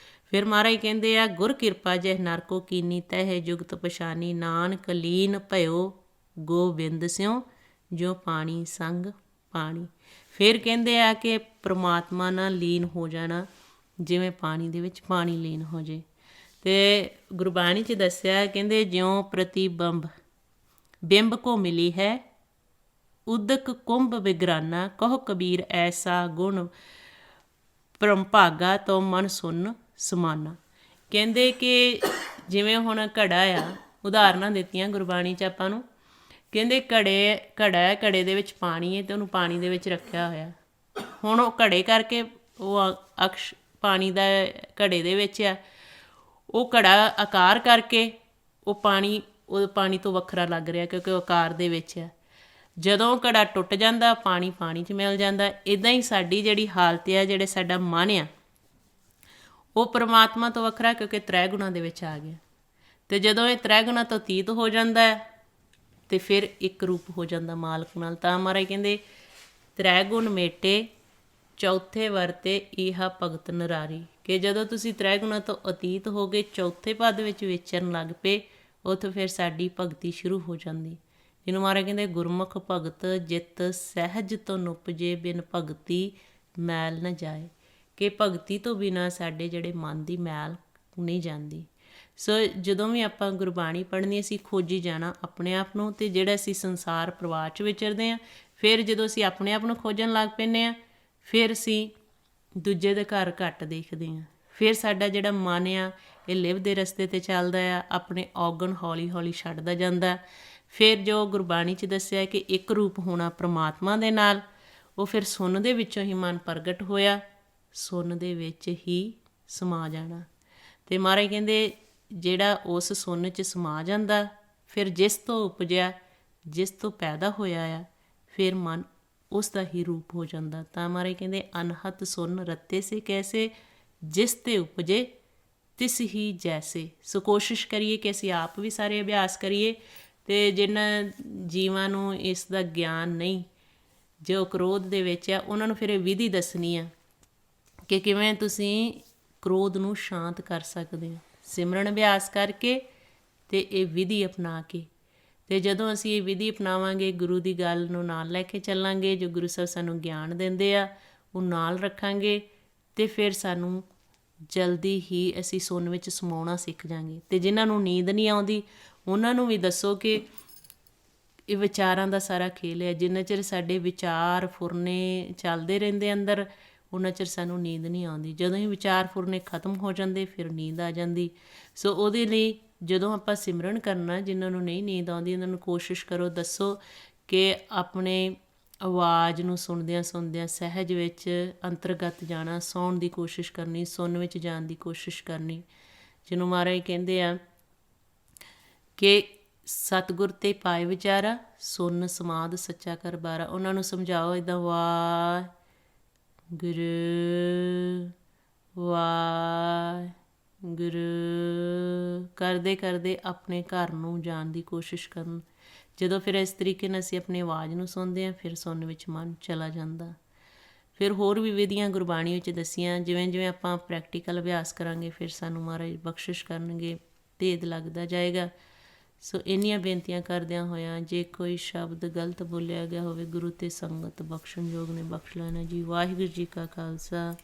A: ਫਿਰ ਮਹਾਰਾਜ ਕਹਿੰਦੇ ਆ, ਗੁਰ ਕਿਰਪਾ ਜਹ ਨਰ ਕੋ ਕੀਨੀ, ਤਹਿ ਜੁਗਤ ਪਛਾਨੀ, ਨਾਨਕ ਲੀਨ ਭਇਓ ਗੋਬਿੰਦ ਸਿਉ, ਜਿਉ ਪਾਣੀ ਸੰਗ ਪਾਣੀ। ਫਿਰ ਕਹਿੰਦੇ ਆ ਕਿ ਪ੍ਰਮਾਤਮਾ ਨਾਲ ਲੀਨ ਹੋ ਜਾਣਾ ਜਿਵੇਂ ਪਾਣੀ ਦੇ ਵਿੱਚ ਪਾਣੀ ਲੀਨ ਹੋ ਜੇ। ਅਤੇ ਗੁਰਬਾਣੀ 'ਚ ਦੱਸਿਆ, ਕਹਿੰਦੇ ਜਿਉਂ ਪ੍ਰਤੀਬੰਬ ਬਿੰਬ ਕੋ ਮਿਲੀ ਹੈ, ਉਦਕ ਕੁੰਭ ਬਿਗਰਾਨਾ, ਕਹੋ ਕਬੀਰ ਐਸਾ ਗੁਣ ਪਰਮਭਾਗਾ, ਤੋਂ ਮਨ ਸੁਨ ਸਮਾਨਾ। ਕਹਿੰਦੇ ਕਿ ਜਿਵੇਂ ਹੁਣ ਘੜਾ ਆ, ਉਦਾਹਰਨਾਂ ਦਿੱਤੀਆਂ ਗੁਰਬਾਣੀ 'ਚ ਆਪਾਂ ਨੂੰ। ਕਹਿੰਦੇ ਘੜਾ ਹੈ, ਘੜੇ ਦੇ ਵਿੱਚ ਪਾਣੀ ਹੈ ਅਤੇ ਉਹਨੂੰ ਪਾਣੀ ਦੇ ਵਿੱਚ ਰੱਖਿਆ ਹੋਇਆ। ਹੁਣ ਉਹ ਘੜੇ ਕਰਕੇ ਉਹ ਅਕਸ਼ ਪਾਣੀ ਦਾ ਘੜੇ ਦੇ ਵਿੱਚ ਆ, ਉਹ ਘੜਾ ਆਕਾਰ ਕਰਕੇ ਉਹ ਪਾਣੀ ਤੋਂ ਵੱਖਰਾ ਲੱਗ ਰਿਹਾ, ਕਿਉਂਕਿ ਉਹ ਆਕਾਰ ਦੇ ਵਿੱਚ ਆ। ਜਦੋਂ ਘੜਾ ਟੁੱਟ ਜਾਂਦਾ, ਪਾਣੀ 'ਚ ਮਿਲ ਜਾਂਦਾ। ਇੱਦਾਂ ਹੀ ਸਾਡੀ ਜਿਹੜੀ ਹਾਲਤ ਆ, ਜਿਹੜੇ ਸਾਡਾ ਮਨ ਆ, ਉਹ ਪਰਮਾਤਮਾ ਤੋਂ ਵੱਖਰਾ, ਕਿਉਂਕਿ ਤ੍ਰੈ ਗੁਣਾਂ ਦੇ ਵਿੱਚ ਆ ਗਿਆ। ਅਤੇ ਜਦੋਂ ਇਹ ਤ੍ਰੈ ਗੁਣਾਂ ਤੋਂ ਅਤੀਤ ਹੋ ਜਾਂਦਾ ਹੈ ਅਤੇ ਫਿਰ ਇੱਕ ਰੂਪ ਹੋ ਜਾਂਦਾ ਮਾਲਕ ਨਾਲ। ਤਾਂ ਮਹਾਰਾਜ ਕਹਿੰਦੇ, ਤ੍ਰੈ ਗੁਣ ਮੇਟੇ ਚੌਥੇ ਵਰਤੇ ਇਹਾ ਭਗਤ ਨਰਾਰੀ, ਕਿ ਜਦੋਂ ਤੁਸੀਂ ਤ੍ਰੈ ਗੁਣਾਂ ਤੋਂ ਅਤੀਤ ਹੋ ਗਏ, ਚੌਥੇ ਪਦ ਵਿੱਚ ਵਿਚਰਨ ਲੱਗ ਪਏ, ਉੱਥੋਂ ਫਿਰ ਸਾਡੀ ਭਗਤੀ ਸ਼ੁਰੂ ਹੋ ਜਾਂਦੀ। ਜਿਹਨੂੰ ਮਹਾਰਾਜ ਕਹਿੰਦੇ, ਗੁਰਮੁਖ ਭਗਤ ਜਿਤ ਸਹਿਜ ਤੋਂ ਨੁਪਜੇ, ਬਿਨ ਭਗਤੀ ਮੈਲ ਨਾ ਜਾਏ, ਕਿ ਭਗਤੀ ਤੋਂ ਬਿਨਾਂ ਸਾਡੇ ਜਿਹੜੇ ਮਨ ਦੀ ਮੈਲ ਨਹੀਂ ਜਾਂਦੀ। ਸੋ ਜਦੋਂ ਵੀ ਆਪਾਂ ਗੁਰਬਾਣੀ ਪੜ੍ਹਨੀ, ਅਸੀਂ ਖੋਜੀ ਜਾਣਾ ਆਪਣੇ ਆਪ ਨੂੰ। ਅਤੇ ਜਿਹੜਾ ਅਸੀਂ ਸੰਸਾਰ ਪਰਿਵਾਰ 'ਚ ਵਿਚਰਦੇ ਹਾਂ, ਫਿਰ ਜਦੋਂ ਅਸੀਂ ਆਪਣੇ ਆਪ ਨੂੰ ਖੋਜਣ ਲੱਗ ਪੈਂਦੇ ਹਾਂ, ਫਿਰ ਅਸੀਂ ਦੂਜੇ ਦੇ ਘਰ ਘੱਟ ਦੇਖਦੇ ਹਾਂ। ਫਿਰ ਸਾਡਾ ਜਿਹੜਾ ਮਨ ਆ, ਇਹ ਲਿਵ ਦੇ ਰਸਤੇ 'ਤੇ ਚੱਲਦਾ ਆ, ਆਪਣੇ ਔਗਣ ਹੌਲੀ ਹੌਲੀ ਛੱਡਦਾ ਜਾਂਦਾ। ਫਿਰ ਜੋ ਗੁਰਬਾਣੀ 'ਚ ਦੱਸਿਆ ਕਿ ਇੱਕ ਰੂਪ ਹੋਣਾ ਪ੍ਰਮਾਤਮਾ ਦੇ ਨਾਲ, ਉਹ ਫਿਰ ਸੁੰਨ ਦੇ ਵਿੱਚੋਂ ਹੀ ਮਨ ਪ੍ਰਗਟ ਹੋਇਆ, ਸੁੰਨ ਦੇ ਵਿੱਚ ਹੀ ਸਮਾ ਜਾਣਾ। ਅਤੇ ਮਹਾਰਾਜ ਕਹਿੰਦੇ, ਜਿਹੜਾ ਉਸ ਸੁੰਨ 'ਚ ਸਮਾ ਜਾਂਦਾ, ਫਿਰ ਜਿਸ ਤੋਂ ਉਪਜਿਆ, ਜਿਸ ਤੋਂ ਪੈਦਾ ਹੋਇਆ ਆ, ਫਿਰ ਮਨ ਉਸ ਦਾ ਹੀ ਰੂਪ ਹੋ ਜਾਂਦਾ। ਤਾਂ ਮਹਾਰਾਜ ਕਹਿੰਦੇ, ਅਨਹਤ ਸੁੰਨ ਰੱਤੇ ਸੇ ਕੈਸੇ, ਜਿਸ ਤੇ ਉਪਜੇ ਤਿਸ ਹੀ ਜੈਸੇ। ਸੋ ਕੋਸ਼ਿਸ਼ ਕਰੀਏ ਕਿ ਅਸੀਂ ਆਪ ਵੀ ਸਾਰੇ ਅਭਿਆਸ ਕਰੀਏ। ਅਤੇ ਜਿਨ੍ਹਾਂ ਜੀਵਾਂ ਨੂੰ ਇਸ ਦਾ ਗਿਆਨ ਨਹੀਂ, ਜੋ ਕ੍ਰੋਧ ਦੇ ਵਿੱਚ ਆ, ਉਹਨਾਂ ਨੂੰ ਫਿਰ ਇਹ ਵਿਧੀ ਦੱਸਣੀ ਆ ਕਿ ਕਿਵੇਂ ਤੁਸੀਂ ਕ੍ਰੋਧ ਨੂੰ ਸ਼ਾਂਤ ਕਰ ਸਕਦੇ ਹੋ, ਸਿਮਰਨ ਅਭਿਆਸ ਕਰਕੇ ਅਤੇ ਇਹ ਵਿਧੀ ਅਪਣਾ ਕੇ। ਅਤੇ ਜਦੋਂ ਅਸੀਂ ਇਹ ਵਿਧੀ ਅਪਣਾਵਾਂਗੇ, ਗੁਰੂ ਦੀ ਗੱਲ ਨੂੰ ਨਾਲ ਲੈ ਕੇ ਚੱਲਾਂਗੇ, ਜੋ ਗੁਰੂ ਸਾਹਿਬ ਸਾਨੂੰ ਗਿਆਨ ਦਿੰਦੇ ਆ ਉਹ ਨਾਲ ਰੱਖਾਂਗੇ, ਅਤੇ ਫਿਰ ਸਾਨੂੰ ਜਲਦੀ ਹੀ ਅਸੀਂ ਸੁੰਨ ਵਿੱਚ ਸਮਾਉਣਾ ਸਿੱਖ ਜਾਂਗੇ। ਅਤੇ ਜਿਨ੍ਹਾਂ ਨੂੰ ਨੀਂਦ ਨਹੀਂ ਆਉਂਦੀ, ਉਹਨਾਂ ਨੂੰ ਵੀ ਦੱਸੋ ਕਿ ਇਹ ਵਿਚਾਰਾਂ ਦਾ ਸਾਰਾ ਖੇਲ ਹੈ। ਜਿੰਨਾ ਚਿਰ ਸਾਡੇ ਵਿਚਾਰ ਫੁਰਨੇ ਚੱਲਦੇ ਰਹਿੰਦੇ ਅੰਦਰ, ਉਹਨਾਂ ਚਿਰ ਸਾਨੂੰ ਨੀਂਦ ਨਹੀਂ ਆਉਂਦੀ। ਜਦੋਂ ਹੀ ਵਿਚਾਰ ਫੁਰਨੇ ਖਤਮ ਹੋ ਜਾਂਦੇ, ਫਿਰ ਨੀਂਦ ਆ ਜਾਂਦੀ। ਸੋ ਉਹਦੇ ਲਈ ਜਦੋਂ ਆਪਾਂ ਸਿਮਰਨ ਕਰਨਾ, ਜਿਨ੍ਹਾਂ ਨੂੰ ਨਹੀਂ ਨੀਂਦ ਆਉਂਦੀ, ਉਹਨਾਂ ਨੂੰ ਕੋਸ਼ਿਸ਼ ਕਰੋ, ਦੱਸੋ ਕਿ ਆਪਣੇ ਆਵਾਜ਼ ਨੂੰ ਸੁਣਦਿਆਂ ਸਹਿਜ ਵਿੱਚ ਅੰਤਰਗਤ ਜਾਣਾ, ਸੌਣ ਦੀ ਕੋਸ਼ਿਸ਼ ਕਰਨੀ, ਸੁੰਨ ਵਿੱਚ ਜਾਣ ਦੀ ਕੋਸ਼ਿਸ਼ ਕਰਨੀ। ਜਿਹਨੂੰ ਮਹਾਰਾਜ ਕਹਿੰਦੇ ਆ ਕਿ ਸਤਿਗੁਰ ਤੇ ਪਾਏ ਵਿਚਾਰਾ, ਸੁੰਨ ਸਮਾਧ ਸੱਚਾ ਕਰ ਬਾਰਾ। ਉਹਨਾਂ ਨੂੰ ਸਮਝਾਓ ਇੱਦਾਂ, ਵਾਹਿਗੁਰੂ ਵਾਹਿਗੁਰੂ ਕਰਦੇ ਆਪਣੇ ਘਰ ਨੂੰ ਜਾਣ ਦੀ ਕੋਸ਼ਿਸ਼ ਕਰਨ। ਜਦੋਂ ਫਿਰ ਇਸ ਤਰੀਕੇ ਨਾਲ ਅਸੀਂ ਆਪਣੀ ਆਵਾਜ਼ ਨੂੰ ਸੁਣਦੇ ਹਾਂ, ਫਿਰ ਸੁਣਨ ਵਿੱਚ ਮਨ ਚਲਾ ਜਾਂਦਾ। ਫਿਰ ਹੋਰ ਵੀ ਵਿਧੀਆਂ ਗੁਰਬਾਣੀ ਵਿੱਚ ਦੱਸੀਆਂ, ਜਿਵੇਂ ਆਪਾਂ ਪ੍ਰੈਕਟੀਕਲ ਅਭਿਆਸ ਕਰਾਂਗੇ, ਫਿਰ ਸਾਨੂੰ ਮਹਾਰਾਜ ਬਖਸ਼ਿਸ਼ ਕਰਨਗੇ, ਭੇਦ ਲੱਗਦਾ ਜਾਏਗਾ। ਸੋ ਇੰਨੀਆਂ ਬੇਨਤੀਆਂ ਕਰਦਿਆਂ ਹੋਇਆਂ, ਜੇ ਕੋਈ ਸ਼ਬਦ ਗਲਤ ਬੋਲਿਆ ਗਿਆ ਹੋਵੇ, ਗੁਰੂ ਅਤੇ ਸੰਗਤ ਬਖਸ਼ਣਯੋਗ ਨੇ ਬਖਸ਼ ਲੈਣਾ ਜੀ। ਵਾਹਿਗੁਰੂ ਜੀ ਕਾ ਖਾਲਸਾ,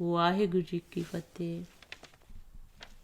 A: ਵਾਹਿਗੁਰੂ ਜੀ ਕੀ ਫਤਿਹ।